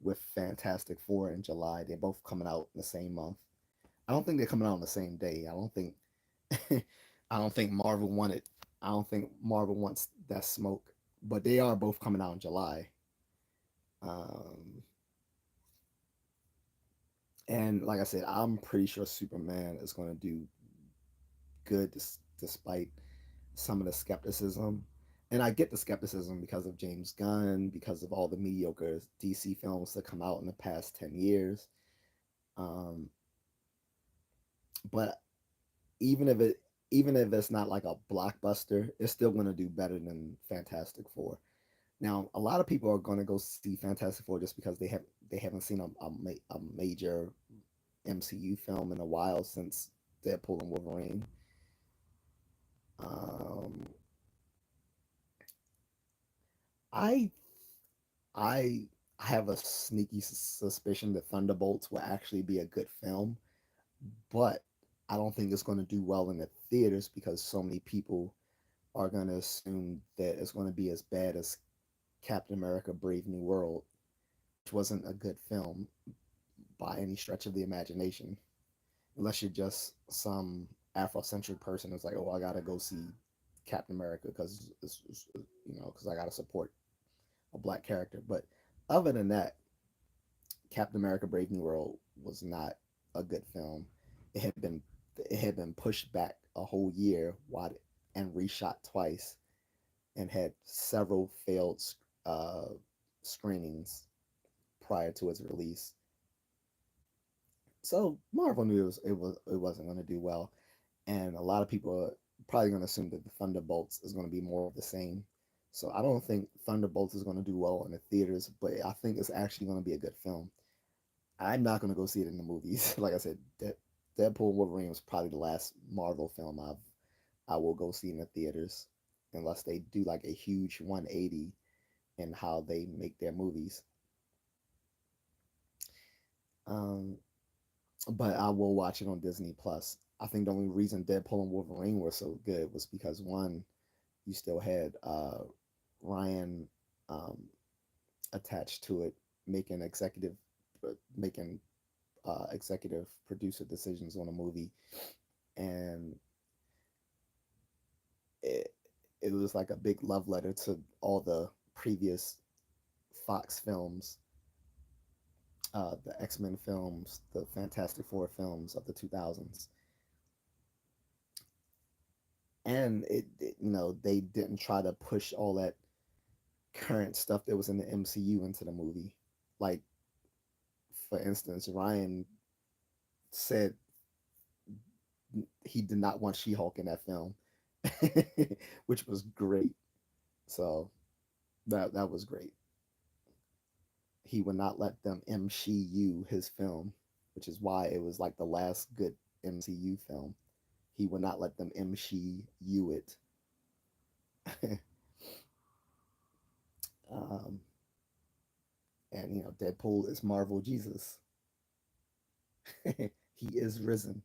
with Fantastic Four in July. They're both coming out in the same month. I don't think they're coming out on the same day. I don't think Marvel wanted. I don't think Marvel wants that smoke, but they are both coming out in July. Um, and like I said, I'm pretty sure Superman is going to do good despite some of the skepticism. And I get the skepticism because of James Gunn, because of all the mediocre DC films that come out in the past 10 years. Um, but even if it even if it's not like a blockbuster, it's still going to do better than Fantastic Four. Now, a lot of people are going to go see Fantastic Four just because they haven't seen a major MCU film in a while since Deadpool and Wolverine. Um, I I have a sneaky suspicion that Thunderbolts will actually be a good film, but I don't think it's going to do well in the theaters because so many people are going to assume that it's going to be as bad as Captain America Brave New World, which wasn't a good film by any stretch of the imagination, unless you're just some Afrocentric person who's like, oh, I got to go see Captain America because I got to support a black character. But other than that, Captain America: Brave New World was not a good film. It had been it had been pushed back a whole year and reshot twice, and had several failed uh, screenings prior to its release. So Marvel knew it wasn't going to do well, and a lot of people are probably going to assume that the Thunderbolts is going to be more of the same. So I don't think Thunderbolts is going to do well in the theaters, but I think it's actually going to be a good film. I'm not going to go see it in the movies. Like I said, Deadpool and Wolverine was probably the last Marvel film I will go see in the theaters, unless they do like a huge 180 in how they make their movies. Um, but I will watch it on Disney Plus. I think the only reason Deadpool and Wolverine were so good was because one, you still had Ryan um, attached to it, making making executive producer decisions on a movie, and it it was like a big love letter to all the previous Fox films, the X-Men films, the Fantastic Four films of the 2000s. And they didn't try to push all that current stuff that was in the MCU into the movie. Like, for instance, Ryan said he did not want She-Hulk in that film, which was great. So that was great. He would not let them MCU his film, which is why it was like the last good MCU film. He would not let them MCU it. um, and Deadpool is Marvel Jesus. He is risen.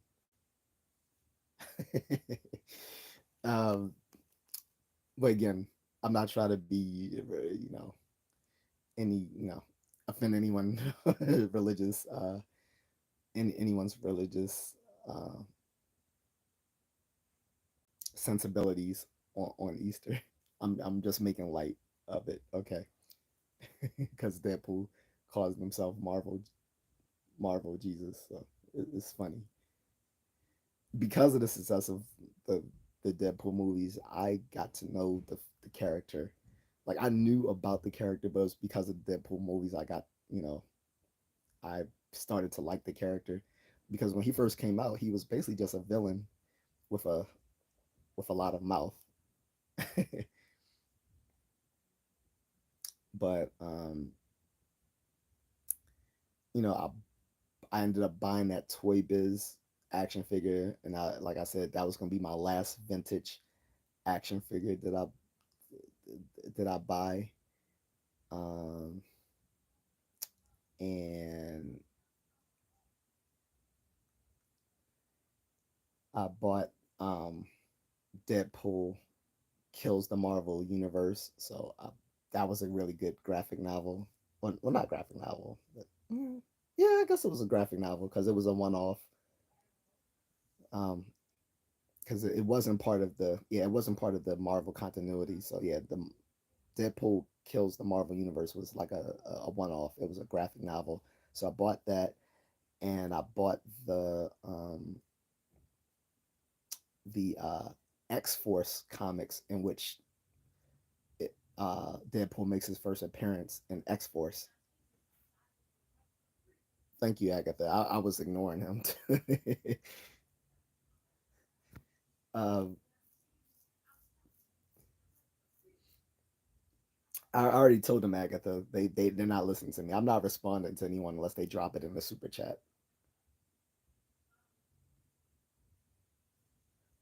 um, but again, I'm not trying to be, any, offend anyone religious, anyone's religious uh, sensibilities on Easter. I'm just making light of it, okay? Because Deadpool calls himself Marvel Jesus, so it's funny. Because of the success of the the Deadpool movies, I got to know the character. Like, I knew about the character, but it was because of the Deadpool movies I started to like the character. Because when he first came out, he was basically just a villain with a lot of mouth. But I ended up buying that Toy Biz action figure, and like I said, that was gonna be my last vintage action figure that I buy. Um, and I bought Deadpool kills the Marvel universe. So that was a really good graphic novel. Well, not graphic novel, but yeah, I guess it was a graphic novel because it was a one-off. Um, because it wasn't part of it wasn't part of the Marvel continuity. So yeah, the Deadpool kills the Marvel universe was like a one-off. It was a graphic novel. So I bought that, and I bought the X Force comics in which Deadpool makes his first appearance in X Force. Thank you, Agatha. I was ignoring him. um, I already told them, Agatha. They're not listening to me. I'm not responding to anyone unless they drop it in the super chat.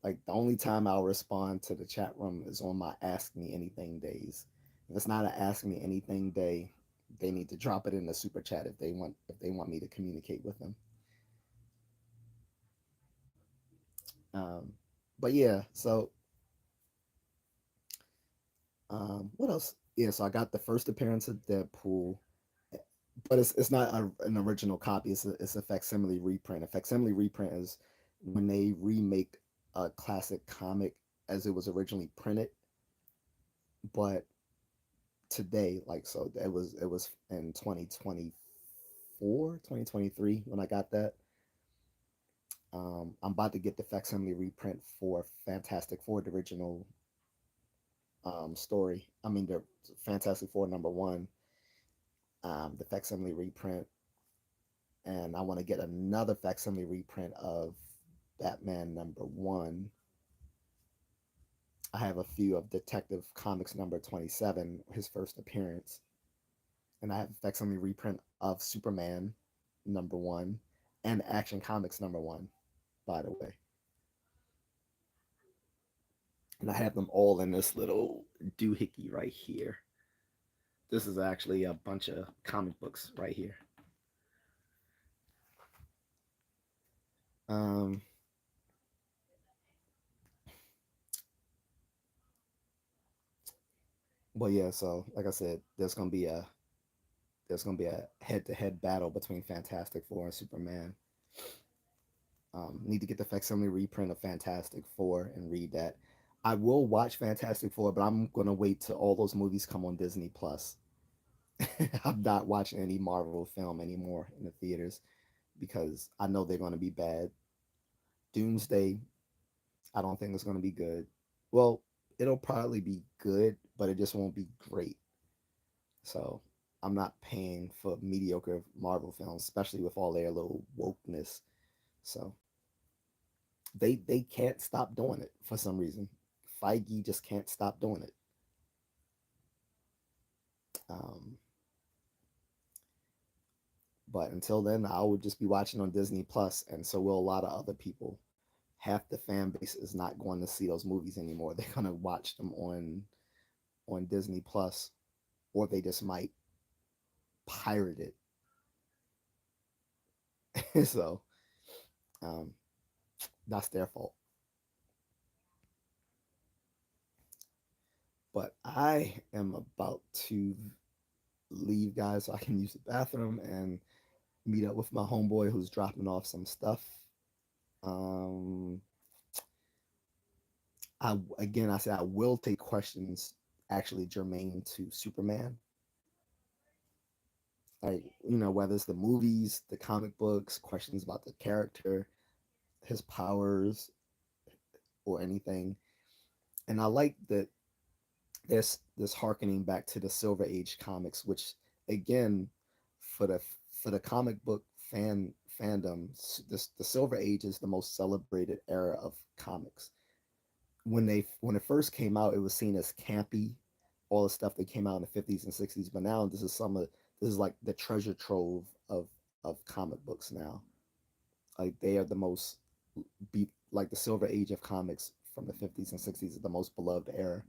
Like, the only time I'll respond to the chat room is on my Ask Me Anything days. If it's not an Ask Me Anything day, they need to drop it in the super chat if they want me to communicate with them. Um, but yeah, so what else? Yeah, so I got the first appearance of Deadpool, but it's not an original copy. It's a facsimile reprint. A facsimile reprint is when they remake a classic comic as it was originally printed, but today, like, so it was in 2024, 2023 when I got that. I'm about to get the facsimile reprint for Fantastic Four, the original story. I mean, the Fantastic Four #1, the facsimile reprint, and I want to get another facsimile reprint of Batman #1. I have a few of Detective Comics number 27, his first appearance, and I have facsimile reprint of Superman number one and Action Comics number one, by the way. And I have them all in this little doohickey right here. This is actually a bunch of comic books right here. Um, well, yeah. So, like I said, there's gonna be a head-to-head battle between Fantastic Four and Superman. Need to get the facsimile reprint of Fantastic Four and read that. I will watch Fantastic Four, but I'm gonna wait till all those movies come on Disney Plus. I'm not watching any Marvel film anymore in the theaters because I know they're gonna be bad. Doomsday, I don't think it's gonna be good. Well, it'll probably be good, but it just won't be great. So I'm not paying for mediocre Marvel films, especially with all their little wokeness. So they can't stop doing it for some reason. Feige just can't stop doing it. Um, but until then, I would just be watching on Disney Plus, and so will a lot of other people. Half the fan base is not going to see those movies anymore. They're gonna watch them on Disney Plus, or they just might pirate it. So um, that's their fault. But I am about to leave, guys, so I can use the bathroom and meet up with my homeboy who's dropping off some stuff. Um, I said I will take questions actually germane to Superman, like whether it's the movies, the comic books, questions about the character, his powers, or anything. And I like that this harkening back to the Silver Age comics, which again, for the comic book fandom, the Silver Age is the most celebrated era of comics. When it first came out, it was seen as campy, all the stuff that came out in the 50s and 60s. But now this is like the treasure trove of comic books now. Like they are the most be like the Silver Age of comics from the 50s and 60s is the most beloved era.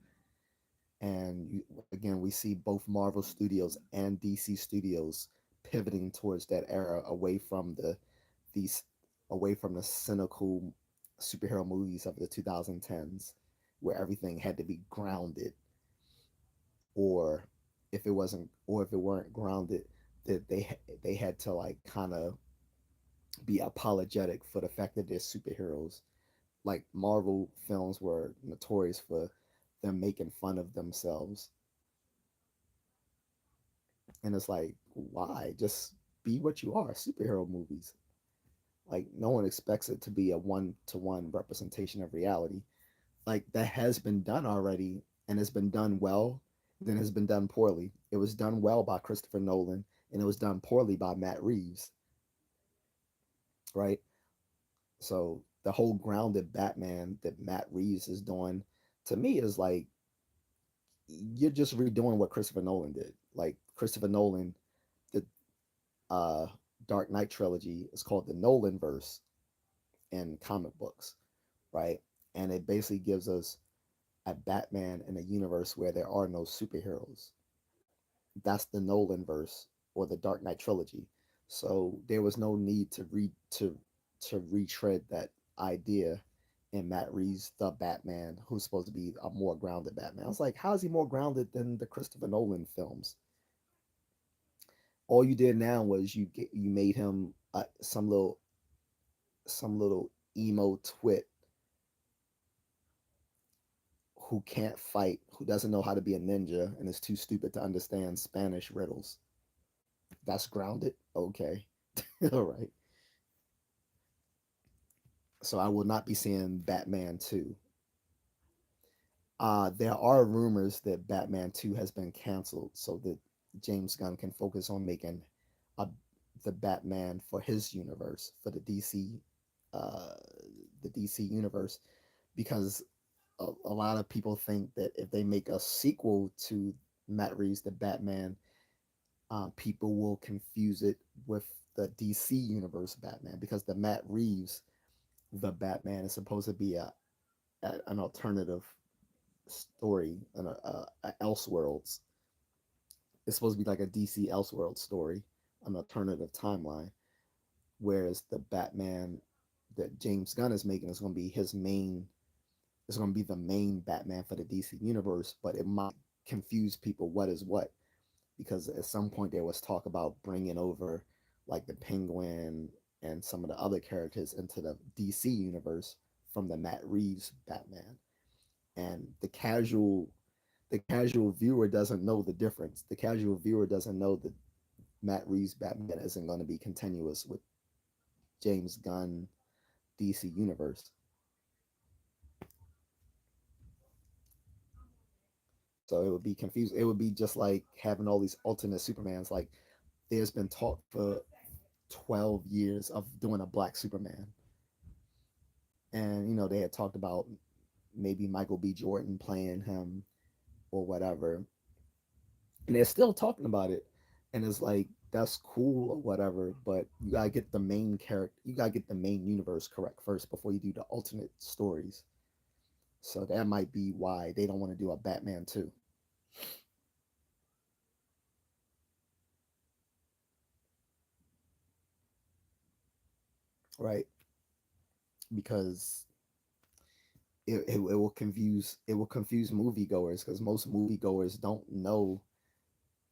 And again, we see both Marvel Studios and DC Studios pivoting towards that era these away from the cynical superhero movies of the 2010s where everything had to be grounded, or if it weren't grounded, that they had to like kind of be apologetic for the fact that they're superheroes. Like Marvel films were notorious for them making fun of themselves, and it's like, why? Just be what you are. Superhero movies. Like no one expects it to be a one-to-one representation of reality. Like that has been done already, and it's been done well, then it's been done poorly. It was done well by Christopher Nolan, and it was done poorly by Matt Reeves, right? So the whole grounded Batman that Matt Reeves is doing, to me, is like you're just redoing what Christopher Nolan did. Like Christopher Nolan, the uh, Dark Knight trilogy is called the Nolan verse in comic books, right? And it basically gives us a Batman in a universe where there are no superheroes. That's the Nolan verse or the Dark Knight trilogy. So there was no need to retread that idea in Matt Reeves' The Batman, who's supposed to be a more grounded Batman. I was like, how is he more grounded than the Christopher Nolan films? All you did now was you made him some little emo twit who can't fight, who doesn't know how to be a ninja, and is too stupid to understand Spanish riddles. That's grounded. Okay, all right. So I will not be seeing Batman 2. There are rumors that Batman 2 has been canceled so that James Gunn can focus on making a, the Batman for his universe, for uh, the DC universe, because a lot of people think that if they make a sequel to Matt Reeves' The Batman, people will confuse it with the DC universe Batman, because the Matt Reeves The Batman is supposed to be an alternative story, a Elseworlds. It's supposed to be like a DC Elseworlds story, an alternative timeline. Whereas the Batman that James Gunn is making is going to be his main. It's going to be the main Batman for the DC universe, but it might confuse people what is what, because at some point there was talk about bringing over like the Penguin and some of the other characters into the DC universe from the Matt Reeves Batman. And the casual viewer doesn't know the difference. The casual viewer doesn't know that Matt Reeves Batman isn't going to be continuous with James Gunn DC universe. So it would be confused. It would be just like having all these alternate Supermans. Like there's been talk for 12 years of doing a black Superman. And they had talked about maybe Michael B. Jordan playing him or whatever. And they're still talking about it. And it's like that's cool or whatever, but you gotta get the main character, you gotta get the main universe correct first before you do the alternate stories. So that might be why they don't want to do a Batman 2, right? Because it will confuse moviegoers, because most moviegoers don't know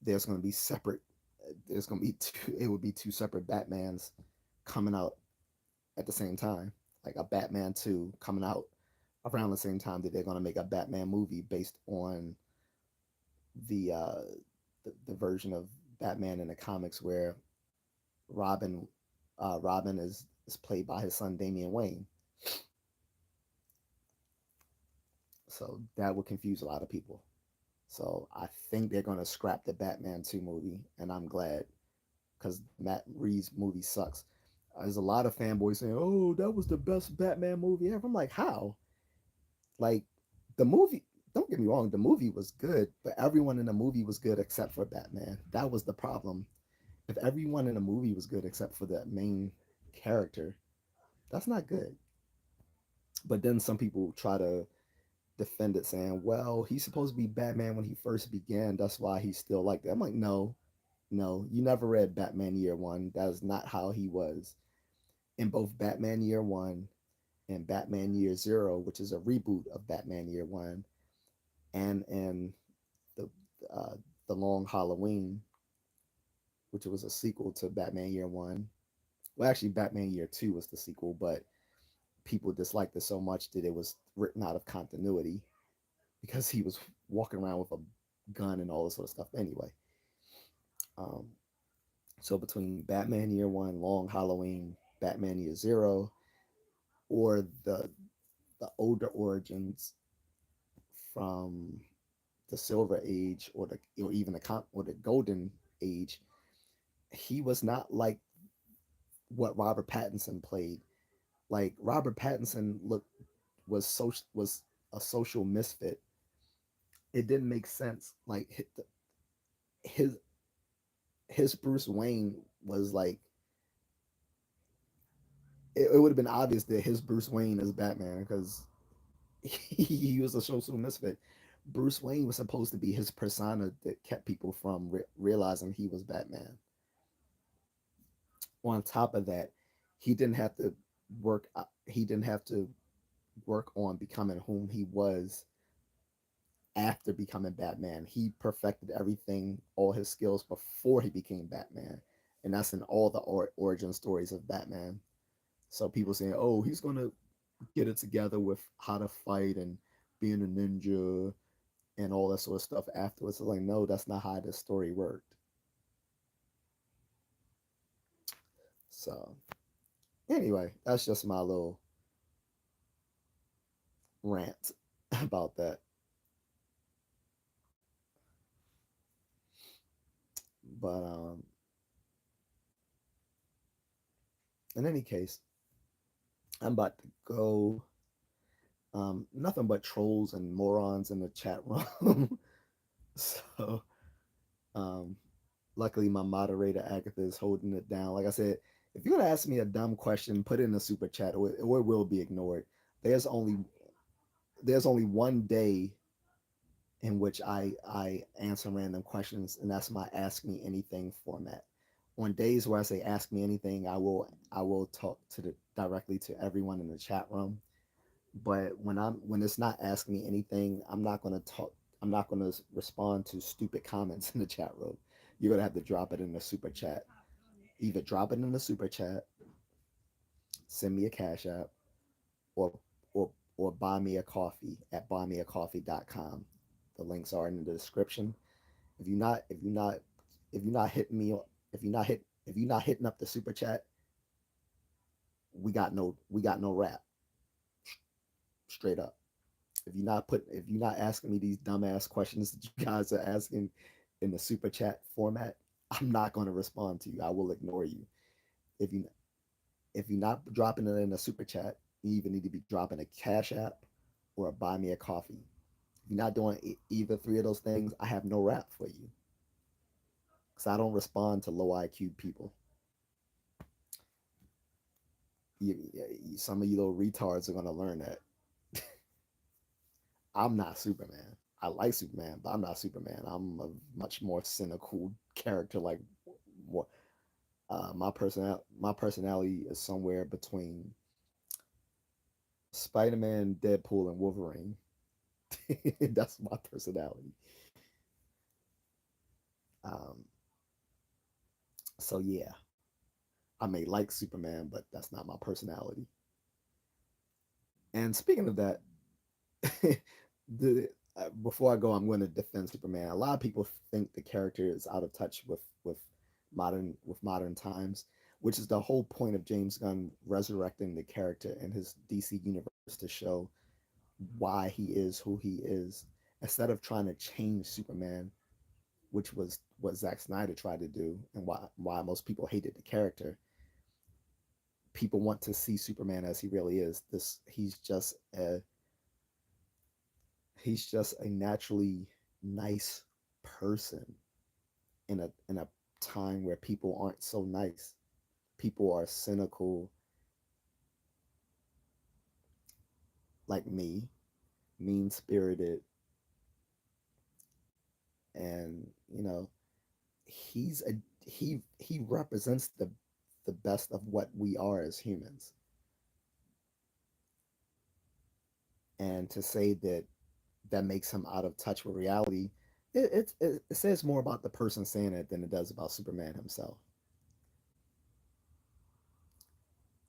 there's going to be separate there's going to be it would be two separate Batmans coming out at the same time, like a Batman 2 coming out around the same time that they're going to make a Batman movie based on the uh the version of Batman in the comics where Robin Robin is played by his son Damian Wayne. So that would confuse a lot of people. So I think they're going to scrap the Batman 2 movie, and I'm glad, because Matt Reeves movie sucks. There's a lot of fanboys saying, "Oh, that was the best Batman movie ever." I'm like, how? Like, the movie. Don't get me wrong, the movie was good, but everyone in the movie was good except for Batman. That was the problem. If everyone in the movie was good except for the main character, that's not good. But then some people try to defend it, saying, "Well, he's supposed to be Batman when he first began. That's why he's still like that." I'm like, no, no, you never read Batman Year One. That is not how he was. In both Batman Year One and Batman Year Zero, which is a reboot of Batman Year One, and in the uh, the Long Halloween, which was a sequel to Batman Year One. Well, actually, Batman Year Two was the sequel, but people disliked it so much that it was written out of continuity because he was walking around with a gun and all this sort of stuff. Anyway, um, so between Batman Year One, Long Halloween, Batman Year Zero, or the older origins from the Silver Age, or even the Golden Age, he was not like what Robert Pattinson played. Like Robert Pattinson was a social misfit. It didn't make sense. Like his his Bruce Wayne was like, it would have been obvious that his Bruce Wayne is Batman, because he was a social misfit. Bruce Wayne was supposed to be his persona that kept people from realizing he was Batman. On top of that, he didn't have to work on becoming whom he was after becoming Batman. He perfected everything, all his skills before he became Batman, and that's in all the origin stories of Batman. So people saying, "Oh, he's gonna get it together with how to fight and being a ninja and all that sort of stuff afterwards." It's like, no, that's not how this story worked. So anyway, that's just my little rant about that. But in any case, I'm about to go. Nothing but trolls and morons in the chat room. So, um, luckily, my moderator Agatha is holding it down. Like I said, if you're gonna ask me a dumb question, put it in the super chat, or it will be ignored. There's only there's only one day in which I answer random questions, and that's my ask me anything format. On days where I say ask me anything, I will talk to the directly to everyone in the chat room. But when it's not asking me anything, I'm not gonna talk. I'm not gonna respond to stupid comments in the chat room. You're gonna have to drop it in the super chat. Either drop it in the super chat, send me a cash app, or or or buy me a coffee at buymeacoffee.com. The links are in the description. If you're not hitting me, if you're not hitting up the super chat, we got no rap. Straight up. If you're not asking me these dumbass questions that you guys are asking in the super chat format, I'm not going to respond to you. I will ignore you. If you if you're not dropping it in a super chat, you either need to be dropping a cash app or a buy me a coffee. If you're not doing either three of those things, I have no rap for you because I don't respond to low IQ people. Some of you little retards are going to learn that. I'm not Superman. I like Superman, but I'm not Superman. I'm a much more cynical character. Like, what my personality is somewhere between Spider-Man, Deadpool, and Wolverine. That's my personality. Um, so yeah, I may like Superman, but that's not my personality. And speaking of that, the before I go, I'm going to defend Superman. A lot of people think the character is out of touch with modern times, which is the whole point of James Gunn resurrecting the character in his DC universe to show why he is who he is, instead of trying to change Superman, which was what Zack Snyder tried to do, and why most people hated the character. People want to see Superman as he really is. This he's just a naturally nice person in a time where people aren't so nice. People are cynical, like me, mean spirited, and he represents the best of what we are as humans. And to say that makes him out of touch with reality, it says more about the person saying it than it does about Superman himself.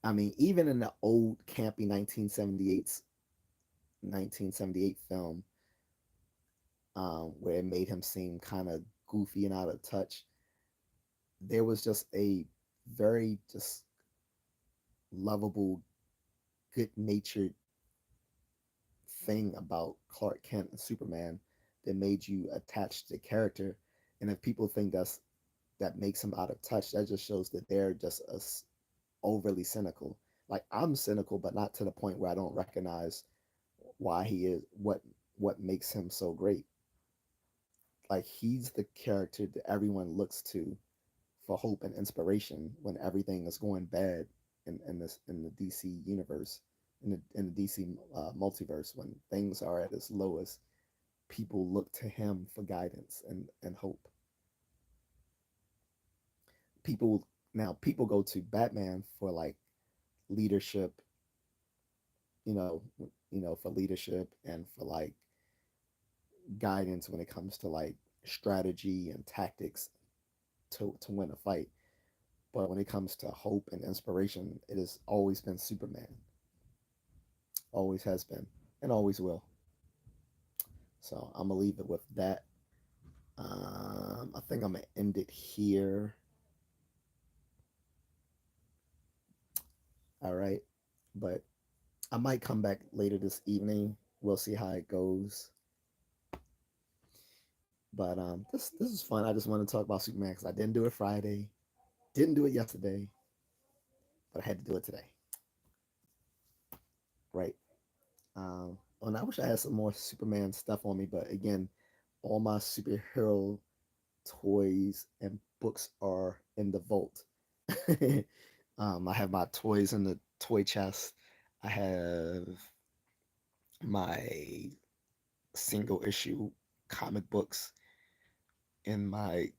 I mean, even in the old campy 1978 film, where it made him seem kind of goofy and out of touch, there was just a very just lovable, good natured thing about Clark Kent and Superman that made you attached to the character. And if people think that makes him out of touch, that just shows that they're just overly cynical. Like, I'm cynical, but not to the point where I don't recognize why he is what makes him so great. Like, he's the character that everyone looks to for hope and inspiration when everything is going bad in the DC universe, in the DC multiverse. When things are at its lowest, people look to him for guidance and hope. People go to Batman for like leadership, you know, for leadership and for like guidance when it comes to like strategy and tactics to win a fight. But when it comes to hope and inspiration, it has always been Superman. Always has been and always will. So I'm gonna leave it with that. I think I'm gonna end it here. All right, but I might come back later this evening. We'll see how it goes. But this is fun. I just want to talk about Superman because I didn't do it Friday, didn't do it yesterday, but I had to do it today. Right. And I wish I had some more Superman stuff on me, but again, all my superhero toys and books are in the vault. I have my toys in the toy chest. I have my single issue comic books in my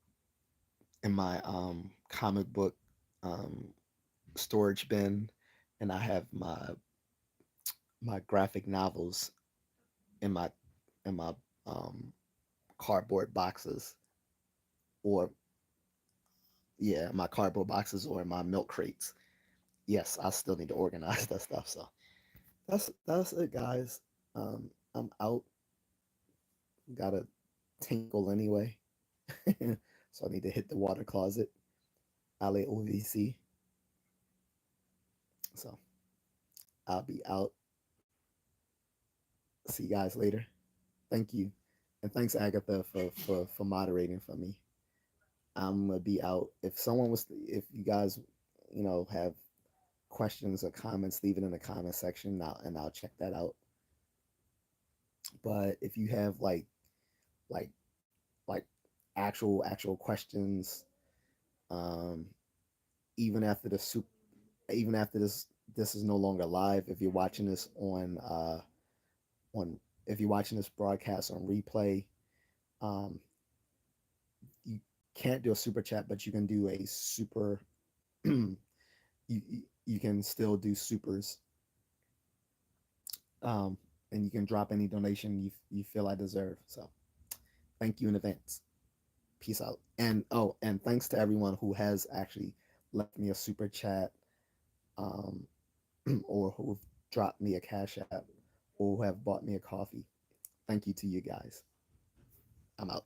comic book um, storage bin, and I have my graphic novels in my um, cardboard boxes, or yeah, my cardboard boxes or my milk crates. Yes, I still need to organize that stuff. So that's it, guys. I'm out. Gotta tinkle anyway, so I need to hit the water closet. Ale OVC. So I'll be out. See you guys later. Thank you, and thanks Agatha for moderating for me. I'm gonna be out. If you guys, have questions or comments, leave it in the comment section, and I'll check that out. But if you have like like actual questions, um, even after the soup, even after this is no longer live, if you're watching this on if you're watching this broadcast on replay, um, you can't do a super chat, but you can do a super. You can still do supers, um, and you can drop any donation you feel I deserve. So thank you in advance. Peace out. And and thanks to everyone who has actually left me a super chat, um, or who've dropped me a cash app, or who have bought me a coffee. Thank you to you guys. I'm out.